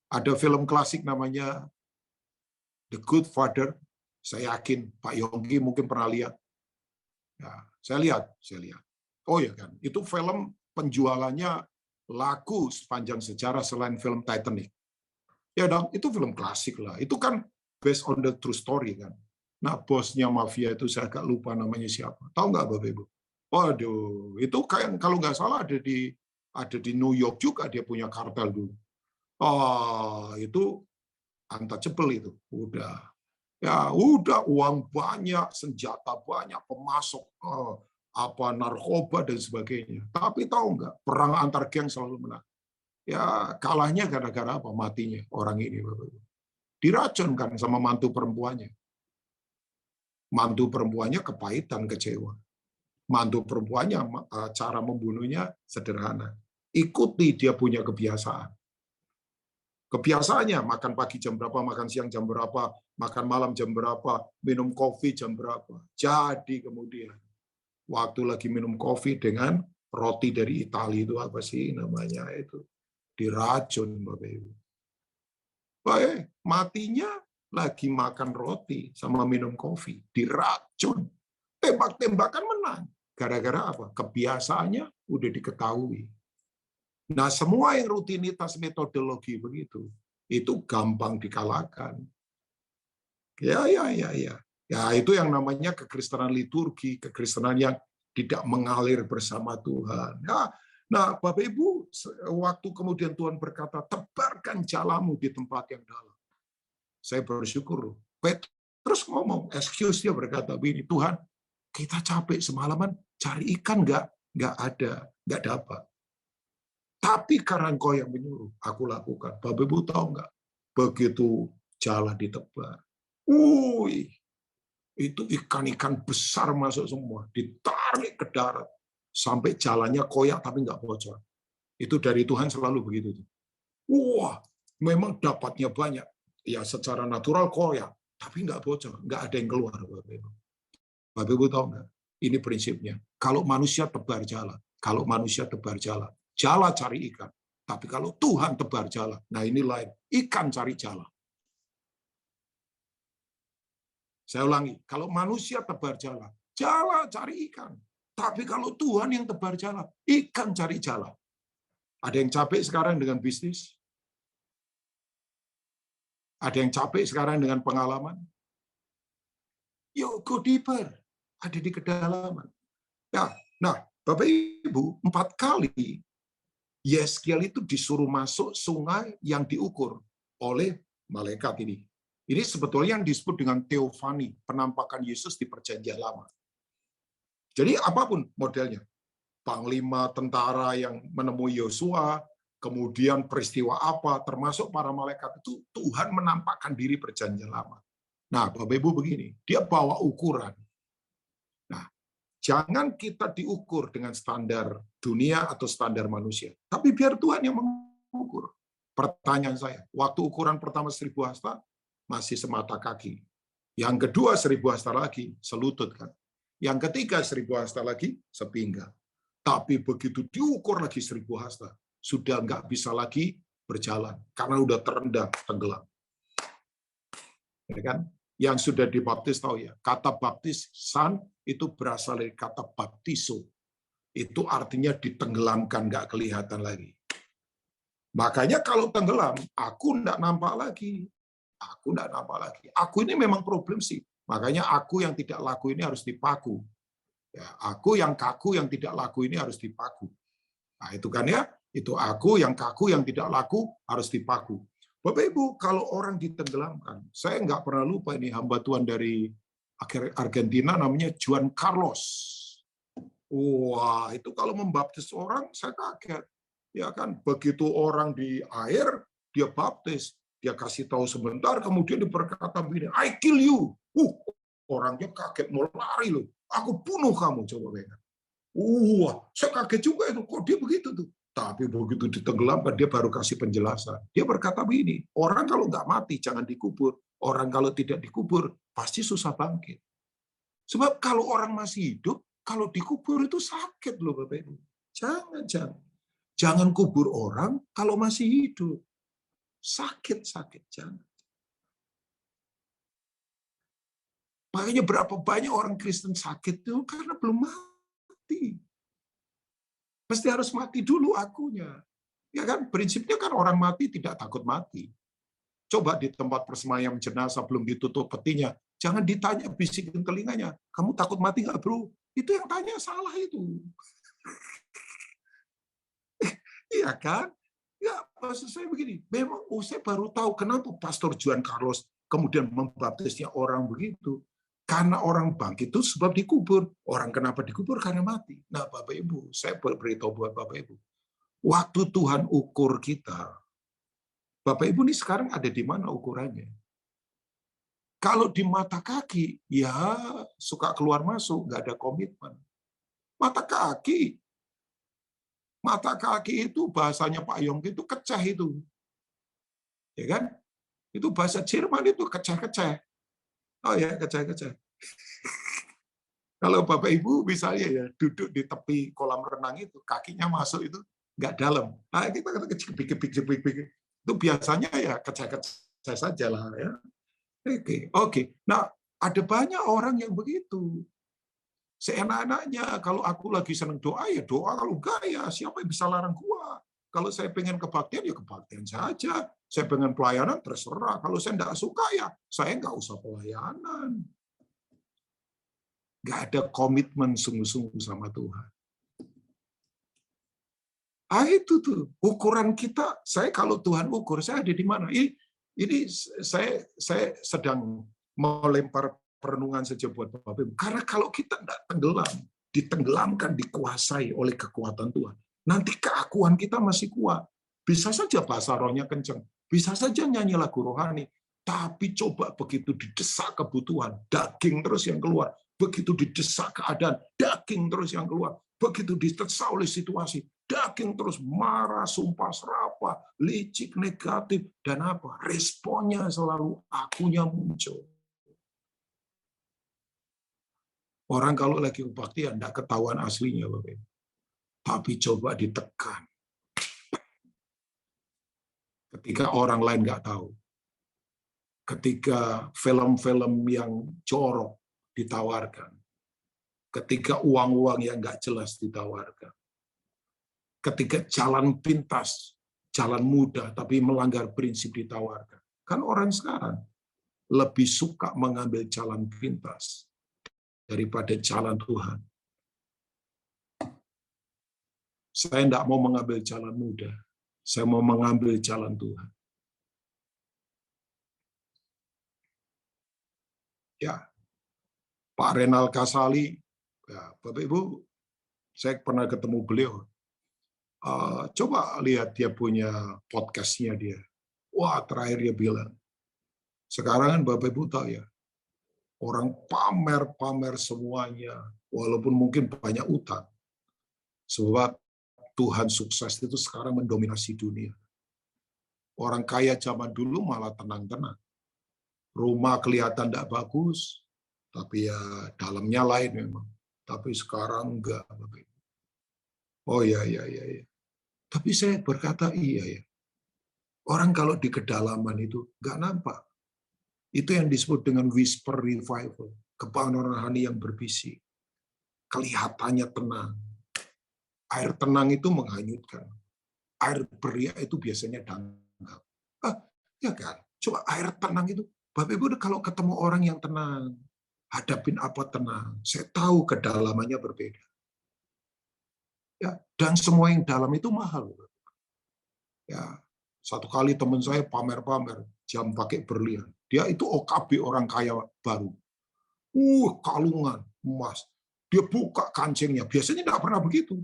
ada film klasik namanya The Good Father. Saya yakin Pak Yonggi mungkin pernah lihat. Ya, saya lihat. Oh ya kan, itu film penjualannya laku sepanjang sejarah selain film Titanic. Ya dong, itu film klasik lah. Itu kan based on the true story kan. Nah, bosnya mafia itu saya agak lupa namanya siapa. Tahu nggak Bapak Ibu? Waduh, itu kayak kalau nggak salah ada di New York juga dia punya kartel dulu. Oh, itu untouchable itu. Udah uang banyak, senjata banyak, pemasok narkoba dan sebagainya. Tapi tahu nggak, perang antar geng selalu menang. Ya kalahnya gara-gara apa? Matinya orang ini. Diracunkan sama mantu perempuannya. Mantu perempuannya kepahitan, kecewa. Mantu perempuannya cara membunuhnya sederhana. Ikuti dia punya kebiasaan. Kebiasaannya makan pagi jam berapa, makan siang jam berapa, makan malam jam berapa, minum kopi jam berapa. Jadi kemudian waktu lagi minum kopi dengan roti dari Italia itu apa sih namanya itu, diracun Bapak Ibu. Baik, matinya lagi makan roti sama minum kopi, diracun. Tembak-tembakan menang. Gara-gara apa? Kebiasaannya udah diketahui. Nah, semua yang rutinitas metodologi begitu, itu gampang dikalahkan. Ya. Ya, itu yang namanya kekristenan liturgi, kekristenan yang tidak mengalir bersama Tuhan. Nah, Bapak Ibu, waktu kemudian Tuhan berkata, tebarkan jalamu di tempat yang dalam. Saya bersyukur. Terus ngomong, excuse dia berkata, begini, Tuhan, kita capek semalaman, cari ikan nggak ada, nggak dapat. Tapi karena Engkau yang menyuruh, aku lakukan. Bapak Ibu tahu nggak? Begitu jalan ditebar. Itu ikan-ikan besar masuk semua, ditarik ke darat. Sampai jalannya koyak tapi nggak bocor. Itu dari Tuhan selalu begitu. Wah, memang dapatnya banyak. Ya secara natural koyak, tapi nggak bocor, nggak ada yang keluar. Bapak Ibu tahu nggak? Ini prinsipnya. Kalau manusia tebar jala, jala cari ikan. Tapi kalau Tuhan tebar jala, nah ini lain. Ikan cari jala. Saya ulangi, kalau manusia tebar jala, jala cari ikan. Tapi kalau Tuhan yang tebar jala, ikan cari jala. Ada yang capek sekarang dengan bisnis? Ada yang capek sekarang dengan pengalaman? Yuk, go deeper. Ada di kedalaman. Ya, nah, Bapak Ibu, 4 kali Yeskiel itu disuruh masuk sungai yang diukur oleh malaikat ini. Ini sebetulnya yang disebut dengan teofani, penampakan Yesus di Perjanjian Lama. Jadi apapun modelnya, panglima tentara yang menemui Yosua, kemudian peristiwa apa, termasuk para malaikat itu, Tuhan menampakkan diri Perjanjian Lama. Nah, Bapak Ibu begini, dia bawa ukuran. Nah, jangan kita diukur dengan standar dunia atau standar manusia, tapi biar Tuhan yang mengukur. Pertanyaan saya, waktu ukuran pertama 1000 hasta, masih semata kaki. Yang kedua 1000 hasta lagi, selutut kan. Yang ketiga 1000 hasta lagi, sepinggang. Tapi begitu diukur lagi 1000 hasta, sudah nggak bisa lagi berjalan karena udah terendam, tenggelam. Ya kan? Yang sudah dibaptis tahu ya, kata baptisan itu berasal dari kata baptiso. Itu artinya ditenggelamkan, nggak kelihatan lagi. Makanya kalau tenggelam, aku nggak nampak lagi. Aku nggak nampak lagi. Aku ini memang problem sih. Makanya aku yang tidak laku ini harus dipaku. Ya, aku yang kaku yang tidak laku ini harus dipaku. Nah, itu kan ya, itu aku yang kaku yang tidak laku harus dipaku. Bapak Ibu, kalau orang ditenggelamkan, saya nggak pernah lupa ini hamba Tuhan dari Argentina namanya Juan Carlos. Wah, itu kalau membaptis orang saya kaget. Ya kan, begitu orang di air, dia baptis, dia kasih tahu sebentar, kemudian dia berkata begini, I kill you. Orangnya kaget, mau lari loh. Aku bunuh kamu, coba bayangkan. Wah, saya kaget juga itu. Kok dia begitu tuh? Tapi begitu ditenggelamkan, dia baru kasih penjelasan. Dia berkata begini, orang kalau nggak mati, jangan dikubur. Orang kalau tidak dikubur, pasti susah bangkit. Sebab kalau orang masih hidup, kalau dikubur itu sakit loh Bapak Ibu. Jangan. Jangan kubur orang kalau masih hidup. Sakit, jangan. Makanya berapa banyak orang Kristen sakit itu karena belum mati. Mesti harus mati dulu akunya. Ya kan, prinsipnya kan orang mati tidak takut mati. Coba di tempat persemaian jenazah belum ditutup petinya, jangan ditanya bisikin telinganya, kamu takut mati nggak bro? Itu yang tanya salah itu. Iya kan? Ya, maksud saya begini, memang saya baru tahu kenapa Pastor Juan Carlos kemudian membaptisnya orang begitu. Karena orang bangkit itu sebab dikubur. Orang kenapa dikubur? Karena mati. Nah, Bapak Ibu, saya beritahu buat Bapak Ibu. Waktu Tuhan ukur kita, Bapak Ibu ini sekarang ada di mana ukurannya? Kalau di mata kaki, ya suka keluar masuk, nggak ada komitmen. Mata kaki itu bahasanya Pak Yongki itu keceh itu. Ya kan? Itu bahasa Jerman itu keceh-keceh. Oh ya, keceh-keceh. Kalau Bapak Ibu misalnya ya duduk di tepi kolam renang itu, kakinya masuk itu nggak dalam. Nah, kita kecil-kecil itu biasanya ya keceh-keceh saja lah ya. Oke. Nah, ada banyak orang yang begitu. Seenak-enaknya kalau aku lagi senang doa ya doa, kalau enggak ya siapa yang bisa larang gua. Kalau saya pengen kebaktian ya kebaktian saja. Saya pengen pelayanan terserah. Kalau saya enggak suka ya saya enggak usah pelayanan. Enggak ada komitmen sungguh-sungguh sama Tuhan. Itu tuh ukuran kita. Saya kalau Tuhan ukur saya ada di mana? Ini saya sedang melempar perenungan saja buat Bapak Ibu. Karena kalau kita enggak tenggelam, ditenggelamkan, dikuasai oleh kekuatan Tuhan, nanti keakuan kita masih kuat. Bisa saja bahasa rohnya kencang, bisa saja nyanyi lagu rohani, Tapi coba begitu didesak kebutuhan, daging terus yang keluar. Begitu didesak keadaan, daging terus yang keluar. Begitu didesak oleh situasi, daging terus marah, sumpah serapah, licik, negatif, dan apa? Responnya selalu akunya muncul. Orang kalau lagi kebaktian, tidak ketahuan aslinya, Bapak. Tapi coba ditekan. Ketika orang lain nggak tahu. Ketika film-film yang jorok ditawarkan. Ketika uang-uang yang nggak jelas ditawarkan. Ketika jalan pintas, jalan mudah, tapi melanggar prinsip ditawarkan. Kan orang sekarang lebih suka mengambil jalan pintas daripada jalan Tuhan. Saya tidak mau mengambil jalan mudah. Saya mau mengambil jalan Tuhan. Ya, Pak Renal Kasali, ya, Bapak Ibu, saya pernah ketemu beliau. Coba lihat dia punya podcastnya dia. Wah, terakhir dia bilang, sekarang kan Bapak Ibu tahu ya, orang pamer-pamer semuanya, walaupun mungkin banyak utang. Sebab Tuhan sukses itu sekarang mendominasi dunia. Orang kaya zaman dulu malah tenang-tenang. Rumah kelihatan tidak bagus, tapi ya dalamnya lain memang. Tapi sekarang enggak. Oh ya, ya, ya, ya. Tapi saya berkata iya ya. Orang kalau di kedalaman itu enggak nampak. Itu yang disebut dengan whisper revival. Kebangunan rohani yang berbisik. Kelihatannya tenang. Air tenang itu menghanyutkan. Air beriak itu biasanya dangkal. Ya kan? Coba air tenang itu. Bapak Ibu kalau ketemu orang yang tenang, hadapin apa tenang. Saya tahu kedalamannya berbeda. Ya, dan semua yang dalam itu mahal. Ya, satu kali teman saya pamer-pamer jam pakai berlian. Dia itu OKB orang kaya baru. Kalungan emas. Dia buka kancingnya. Biasanya tidak pernah begitu.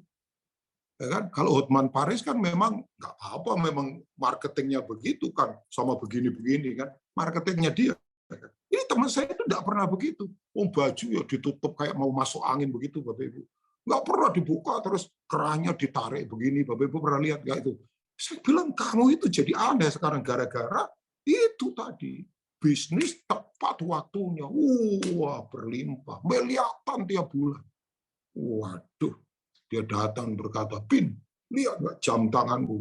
Ya kan? Kalau Hotman Paris kan memang nggak apa-apa, memang marketingnya begitu kan, sama begini-begini kan, marketingnya dia. Ini teman saya itu nggak pernah begitu. Baju ya ditutup kayak mau masuk angin begitu, Bapak Ibu. Nggak pernah dibuka terus kerahnya ditarik begini, Bapak Ibu pernah lihat nggak itu? Saya bilang kamu itu jadi aneh sekarang gara-gara itu tadi. Bisnis tepat waktunya, wah berlimpah, miliaran tiap bulan. Waduh, dia datang berkata, Pin, lihat nggak jam tanganku,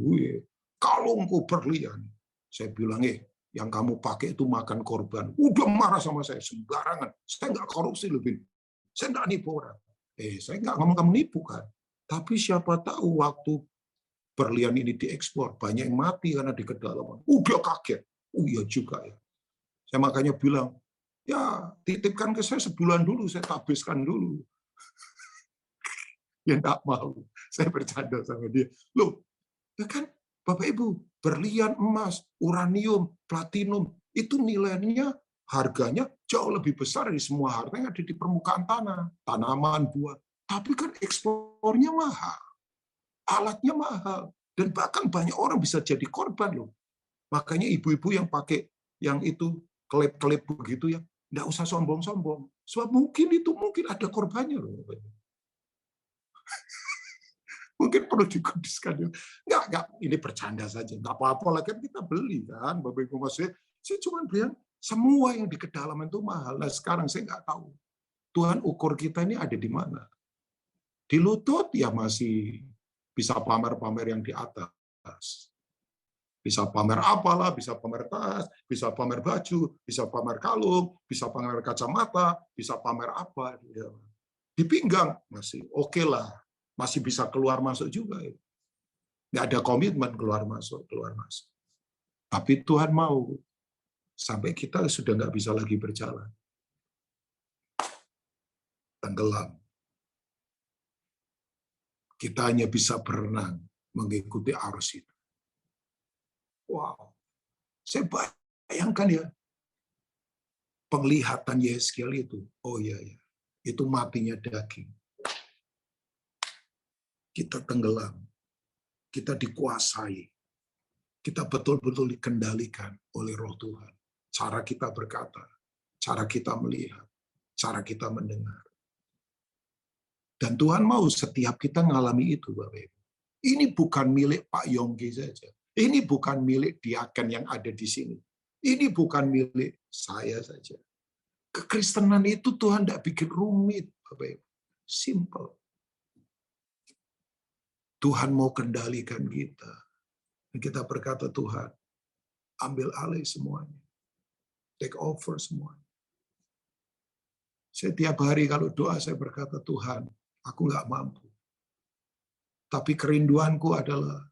kalungku berlian. Saya bilang, yang kamu pakai itu makan korban. Udah marah sama saya, sembarangan. Saya nggak korupsi lebih. Saya nggak nipu orang. Saya nggak ngomong kamu nipu kan. Tapi siapa tahu waktu berlian ini diekspor, banyak yang mati karena di kedalaman. Udah kaget. Iya juga ya. Saya makanya bilang, ya titipkan ke saya sebulan dulu, saya tabiskan dulu. Ya nggak mau. Saya bercanda sama dia. Loh, ya kan Bapak Ibu, berlian, emas, uranium, platinum, itu nilainya, harganya jauh lebih besar dari semua harta yang ada di permukaan tanah. Tanaman, buah. Tapi kan ekspornya mahal. Alatnya mahal. Dan bahkan banyak orang bisa jadi korban loh. Makanya ibu-ibu yang pakai yang itu kelip-kelip begitu ya, nggak usah sombong-sombong. Sebab mungkin ada korbannya loh. Mungkin perlu dikuduskan. Nggak, ini bercanda saja. Nggak apa-apa lah, kan kita beli kan. Bapak Ibu maksudnya, saya cuma bilang, semua yang di kedalaman itu mahal. Nah sekarang saya nggak tahu. Tuhan ukur kita ini ada di mana. Di lutut ya masih bisa pamer-pamer yang di atas. Bisa pamer apalah, bisa pamer tas, bisa pamer baju, bisa pamer kalung, bisa pamer kacamata, bisa pamer apa. Di pinggang masih oke lah. Masih bisa keluar masuk juga. Nggak ada komitmen keluar masuk. Tapi Tuhan mau sampai kita sudah nggak bisa lagi berjalan. Tenggelam. Kita hanya bisa berenang mengikuti arus itu. Wow. Saya bayangkan ya, penglihatan Yeskiel itu. Oh iya, ya. Itu matinya daging. Kita tenggelam. Kita dikuasai. Kita betul-betul dikendalikan oleh Roh Tuhan. cara kita berkata, cara kita melihat, cara kita mendengar. Dan Tuhan mau setiap kita mengalami itu, Bapak Ibu. Ini bukan milik Pak Yonggi saja. Ini bukan milik diaken yang ada di sini. Ini bukan milik saya saja. Kekristenan itu Tuhan tidak bikin rumit, Bapak Ibu. Simple. Tuhan mau kendalikan kita. Dan kita berkata, Tuhan, ambil alih semuanya. Take over semuanya. Setiap hari kalau doa saya berkata, Tuhan, aku nggak mampu. Tapi kerinduanku adalah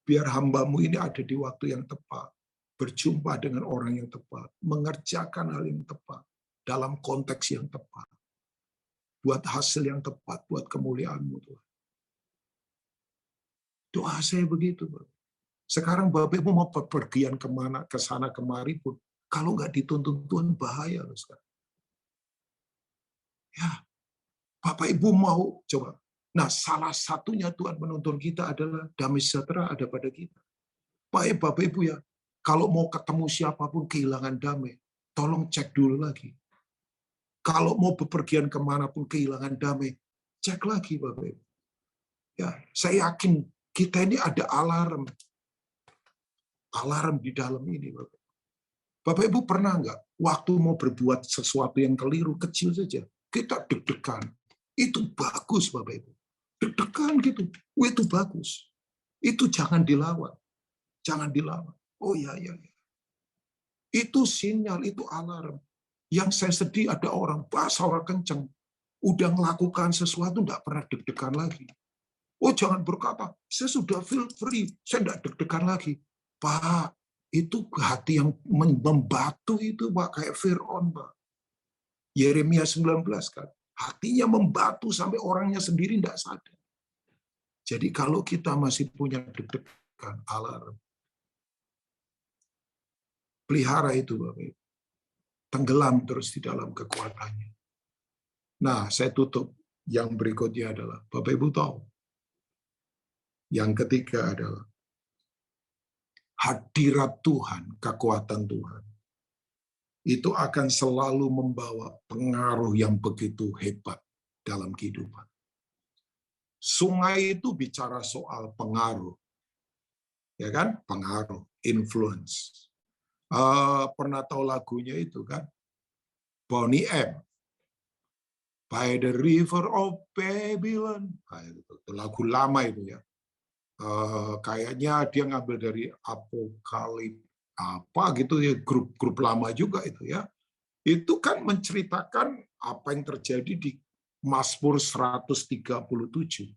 biar hamba-Mu ini ada di waktu yang tepat. Berjumpa dengan orang yang tepat. Mengerjakan hal yang tepat. Dalam konteks yang tepat. Buat hasil yang tepat. Buat kemuliaan-Mu, Tuhan. Doa saya begitu, Bapak. Sekarang Bapak Ibu mau pergian kemana, ke sana kemari pun, kalau nggak dituntun Tuhan bahaya loh sekarang. Ya, Bapak Ibu mau coba. Nah, salah satunya Tuhan menuntun kita adalah damai sejahtera ada pada kita. Baik Bapak Ibu ya, kalau mau ketemu siapapun kehilangan damai, tolong cek dulu lagi. Kalau mau bepergian kemanapun kehilangan damai, cek lagi Bapak Ibu. Ya, saya yakin kita ini ada alarm di dalam ini, Bapak. Bapak Ibu pernah nggak waktu mau berbuat sesuatu yang keliru kecil saja, kita deg-degan. Itu bagus, Bapak Ibu. Deg-degan gitu, itu bagus. Itu jangan dilawan, jangan dilawan. Oh ya. Itu sinyal, itu alarm. Yang saya sedih ada orang suara kenceng, udah melakukan sesuatu nggak pernah deg-degan lagi. Oh jangan berkata, saya sudah feel free, saya nggak deg-degan lagi. Pak, itu hati yang membatu itu, Pak, kayak Fir'aun, Pak. Yeremia 19 kan, hatinya membatu sampai orangnya sendiri tidak sadar. Jadi kalau kita masih punya deg-degan, alarm, pelihara itu, Bapak Ibu. Tenggelam terus di dalam kekuatannya. Nah, saya tutup. Yang berikutnya adalah, Bapak Ibu tahu, yang ketiga adalah hadirat Tuhan, kekuatan Tuhan. Itu akan selalu membawa pengaruh yang begitu hebat dalam kehidupan. Sungai itu bicara soal pengaruh. Ya kan? Pengaruh, influence. Pernah tahu lagunya itu kan? Boney M. By the River of Babylon. Nah, itu lagu lama itu ya. Kayaknya dia ngambil dari Apokalip apa gitu ya, grup lama juga itu ya. Itu kan menceritakan apa yang terjadi di Mazmur 137.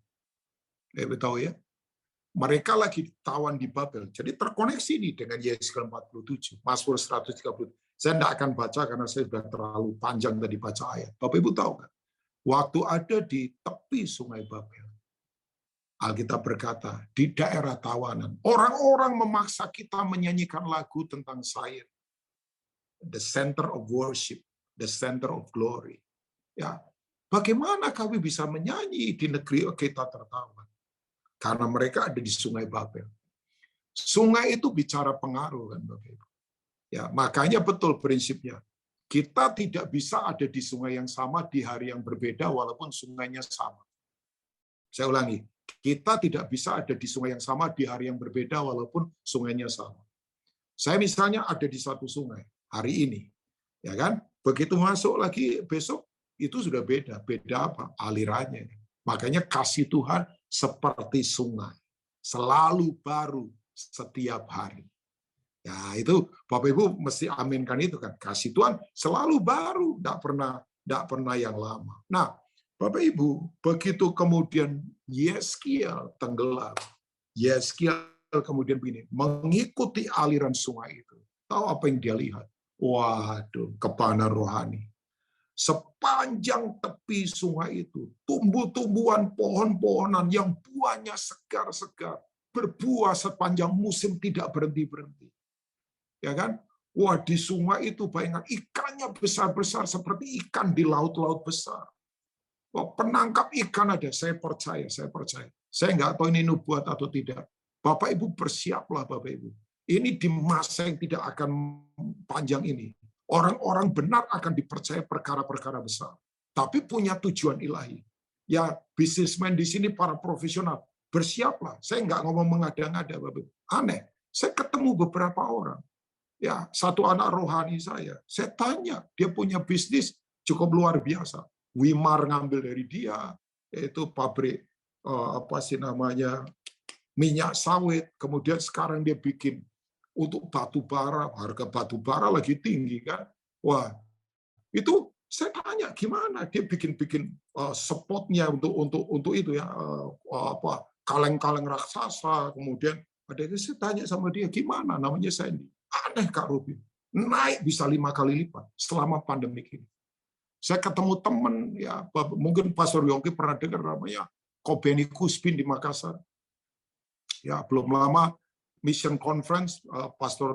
Tahu ya? Mereka lagi tawan di Babel. Jadi terkoneksi nih dengan Yesaya 47, Mazmur 137. Saya tidak akan baca karena saya sudah terlalu panjang tadi baca ayat. Bapak Ibu tahu kan? Waktu ada di tepi sungai Babel, Alkitab berkata, di daerah tawanan, orang-orang memaksa kita menyanyikan lagu tentang Zion, the center of worship, the center of glory. Ya, bagaimana kami bisa menyanyi di negeri kita tertawan? Karena mereka ada di sungai Babel. Sungai itu bicara pengaruh kan, Bapak Ibu. Ya, makanya betul prinsipnya. Kita tidak bisa ada di sungai yang sama di hari yang berbeda walaupun sungainya sama. Saya ulangi, kita tidak bisa ada di sungai yang sama di hari yang berbeda walaupun sungainya sama. Saya misalnya ada di satu sungai hari ini, ya kan? Begitu masuk lagi besok itu sudah beda. Beda apa? Alirannya. Makanya kasih Tuhan seperti sungai, selalu baru setiap hari. Ya itu Bapak Ibu mesti aminkan itu kan, kasih Tuhan selalu baru, tidak pernah yang lama. Nah, Bapak Ibu, begitu kemudian Yeskiel tenggelam, Yeskiel kemudian begini, mengikuti aliran sungai itu. Tahu apa yang dia lihat? Waduh, kepanan rohani. Sepanjang tepi sungai itu, tumbuh-tumbuhan pohon-pohonan yang buahnya segar-segar, berbuah sepanjang musim tidak berhenti-berhenti. Ya kan? Wah, di sungai itu bayangkan ikannya besar-besar seperti ikan di laut-laut besar. Wah, penangkap ikan ada, saya percaya. Saya nggak tahu ini nubuat atau tidak. Bapak Ibu bersiaplah Bapak Ibu. Ini di masa yang tidak akan panjang ini. Orang-orang benar akan dipercaya perkara-perkara besar. Tapi punya tujuan ilahi. Ya, bisnismen di sini, para profesional, bersiaplah. Saya nggak ngomong mengada-ngada. Aneh, saya ketemu beberapa orang. Ya, satu anak rohani saya tanya, dia punya bisnis cukup luar biasa. Wimar ngambil dari dia, yaitu pabrik apa sih namanya, minyak sawit. Kemudian sekarang dia bikin untuk batu bara, harga batu bara lagi tinggi kan. Wah, itu saya tanya gimana dia bikin spotnya untuk itu ya, apa, kaleng-kaleng raksasa. Kemudian ada itu saya tanya sama dia, gimana, namanya Sandy. Aneh Kak Ruby, naik bisa 5 kali lipat selama pandemi ini. Saya ketemu teman ya, mungkin Pastor Yongki pernah dengar namanya Kobeni Kuspin di Makassar. Ya, belum lama Mission Conference, Pastor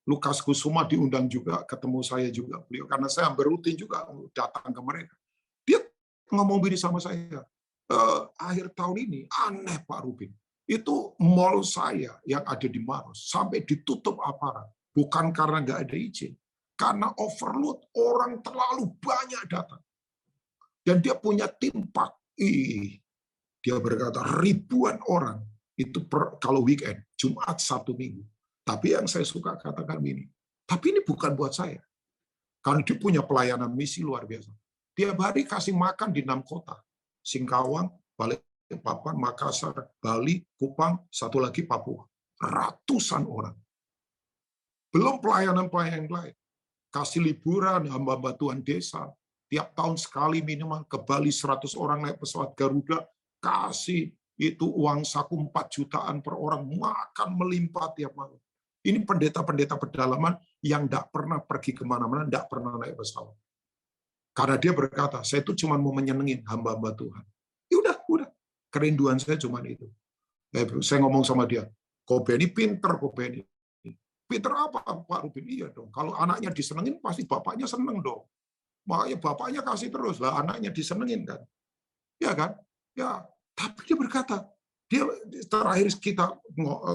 Lukas Kusuma diundang juga, ketemu saya juga beliau, karena saya hampir rutin juga datang ke mereka. Dia ngomong begini sama saya, akhir tahun ini aneh Pak Rubin, itu mall saya yang ada di Maros sampai ditutup aparat, bukan karena nggak ada izin, karena overload, orang terlalu banyak datang. Dan dia punya tim pak, dia berkata ribuan orang itu kalau weekend, Jumat, Sabtu, Minggu. Tapi yang saya suka katakan ini, tapi ini bukan buat saya. Karena dia punya pelayanan misi luar biasa. Tiap hari kasih makan di 6 kota. Singkawang, Balikpapan, Makassar, Bali, Kupang, satu lagi Papua. Ratusan orang. Belum pelayanan-pelayanan lain. Kasih liburan, hamba-hamba Tuhan desa. Tiap tahun sekali minimal ke Bali 100 orang naik pesawat Garuda, kasih itu uang saku 4 jutaan per orang, makan melimpah tiap malam. Ini pendeta-pendeta pedalaman yang tidak pernah pergi kemana-mana, tidak pernah naik pesawat. Karena dia berkata, saya itu cuma mau menyenengin hamba-hamba Tuhan. Ya udah, kerinduan saya cuma itu. Saya ngomong sama dia, Kobeni pinter, Kobeni. Pinter apa Pak Rubin? Iya dong, kalau anaknya disenengin pasti bapaknya seneng dong. Makanya bapaknya kasih terus lah, anaknya disenengin kan. Ya kan? Ya, tapi dia berkata, dia terakhir kita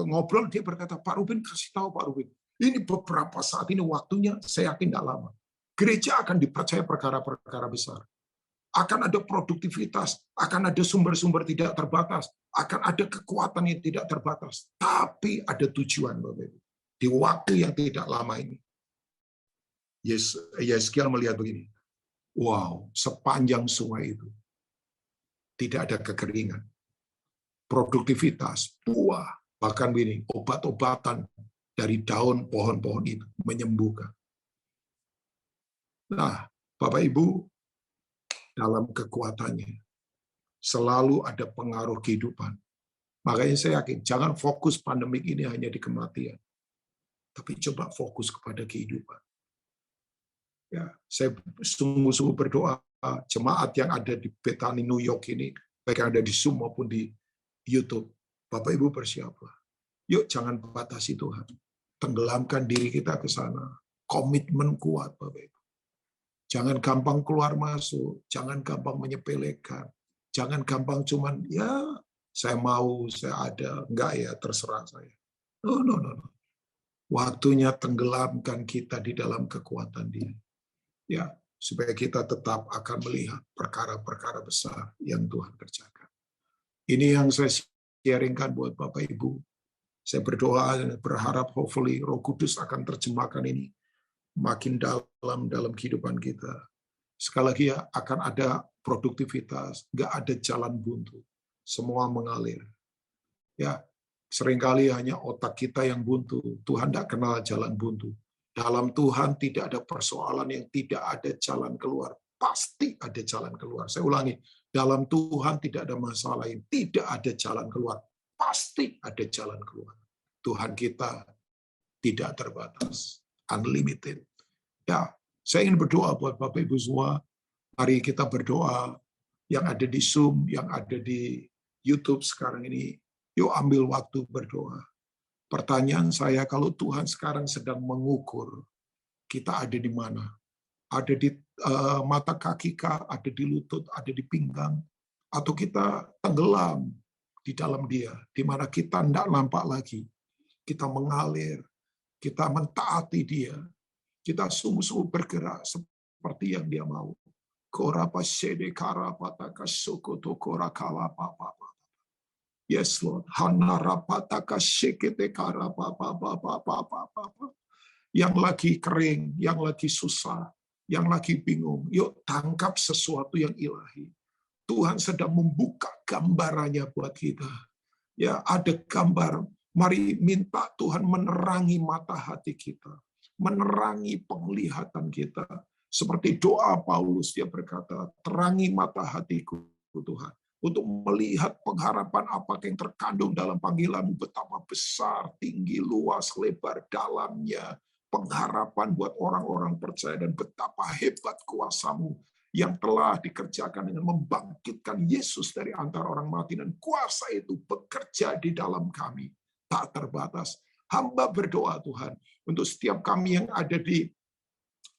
ngobrol, dia berkata, Pak Rubin kasih tahu Pak Rubin, ini beberapa saat ini waktunya, saya yakin tidak lama. Gereja akan dipercaya perkara-perkara besar. Akan ada produktivitas, akan ada sumber-sumber tidak terbatas, akan ada kekuatan yang tidak terbatas. Tapi ada tujuan, Bapak Ibu. Di waktu yang tidak lama ini. Yeskiel melihat begini, wow, sepanjang sungai itu, tidak ada kekeringan. Produktivitas, buah, bahkan ini obat-obatan dari daun pohon-pohon itu menyembuhkan. Nah, Bapak Ibu, dalam kekuatannya selalu ada pengaruh kehidupan. Makanya saya yakin, jangan fokus pandemik ini hanya di kematian, tapi coba fokus kepada kehidupan. Ya, saya sungguh-sungguh berdoa jemaat yang ada di Bethany New York ini, baik yang ada di Zoom maupun di YouTube, Bapak Ibu bersiaplah. Yuk jangan batasi Tuhan. Tenggelamkan diri kita ke sana. Komitmen kuat Bapak Ibu. Jangan gampang keluar masuk, jangan gampang menyepelekan. Jangan gampang cuman ya saya mau, saya ada, enggak ya terserah saya. No. Waktunya tenggelamkan kita di dalam kekuatan Dia. Ya, supaya kita tetap akan melihat perkara-perkara besar yang Tuhan kerjakan. Ini yang saya sharingkan buat Bapak Ibu. Saya berdoa dan berharap hopefully Roh Kudus akan terjemahkan ini makin dalam kehidupan kita. Sekali lagi ya, akan ada produktivitas, nggak ada jalan buntu. Semua mengalir. Ya, seringkali hanya otak kita yang buntu. Tuhan tidak kenal jalan buntu. Dalam Tuhan tidak ada persoalan yang tidak ada jalan keluar. Pasti ada jalan keluar. Saya ulangi, dalam Tuhan tidak ada masalah yang tidak ada jalan keluar. Pasti ada jalan keluar. Tuhan kita tidak terbatas. Unlimited. Ya, saya ingin berdoa buat Bapak Ibu semua. Mari kita berdoa. Yang ada di Zoom, yang ada di YouTube sekarang ini. Yuk ambil waktu berdoa. Pertanyaan saya, kalau Tuhan sekarang sedang mengukur, kita ada di mana? Ada di mata kaki kah, ada di lutut, ada di pinggang, atau kita tenggelam di dalam Dia, di mana kita tidak nampak lagi. kita mengalir, kita mentaati Dia, kita sungguh-sungguh bergerak seperti yang Dia mau. Yes, Lord. Yang lagi kering, yang lagi susah, yang lagi bingung, yuk tangkap sesuatu yang ilahi. Tuhan sedang membuka gambarannya buat kita. Ya, ada gambar. Mari minta Tuhan menerangi mata hati kita, menerangi penglihatan kita. Seperti doa Paulus, dia berkata, terangi mata hatiku, Tuhan, untuk melihat pengharapan apa yang terkandung dalam panggilanmu, betapa besar, tinggi, luas, lebar, dalamnya pengharapan buat orang-orang percaya, dan betapa hebat kuasamu yang telah dikerjakan dengan membangkitkan Yesus dari antara orang mati, dan kuasa itu bekerja di dalam kami tak terbatas. Hamba berdoa Tuhan untuk setiap kami yang ada di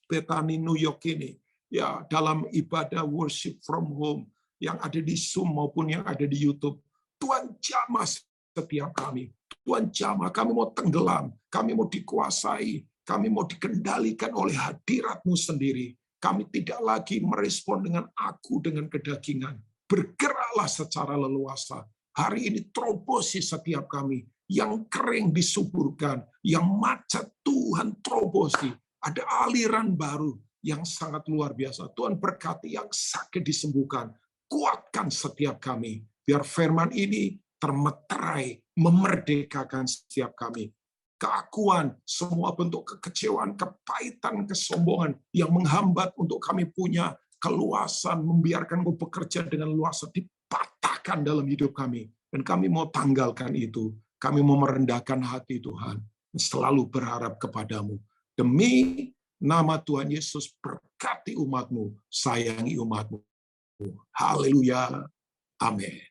Bethany New York ini, ya, dalam ibadah worship from home yang ada di Zoom maupun yang ada di YouTube. Tuhan jamah setiap kami. Tuhan jamah, kami mau tenggelam, kami mau dikuasai, kami mau dikendalikan oleh hadirat-Mu sendiri. Kami tidak lagi merespon dengan aku, dengan kedagingan. Bergeraklah secara leluasa. Hari ini terobosi setiap kami. Yang kering disuburkan, yang macet Tuhan terobosi. Ada aliran baru yang sangat luar biasa. Tuhan berkati yang sakit disembuhkan. Kuatkan setiap kami. Biar firman ini termeterai, memerdekakan setiap kami. Keakuan, semua bentuk kekecewaan, kepahitan, kesombongan yang menghambat untuk kami punya keluasan, membiarkan Kau bekerja dengan luas, dipatahkan dalam hidup kami. Dan kami mau tanggalkan itu. Kami mau merendahkan hati Tuhan, selalu berharap kepadamu. Demi nama Tuhan Yesus, berkati umat-Mu, sayangi umat-Mu. Haleluya. Amin.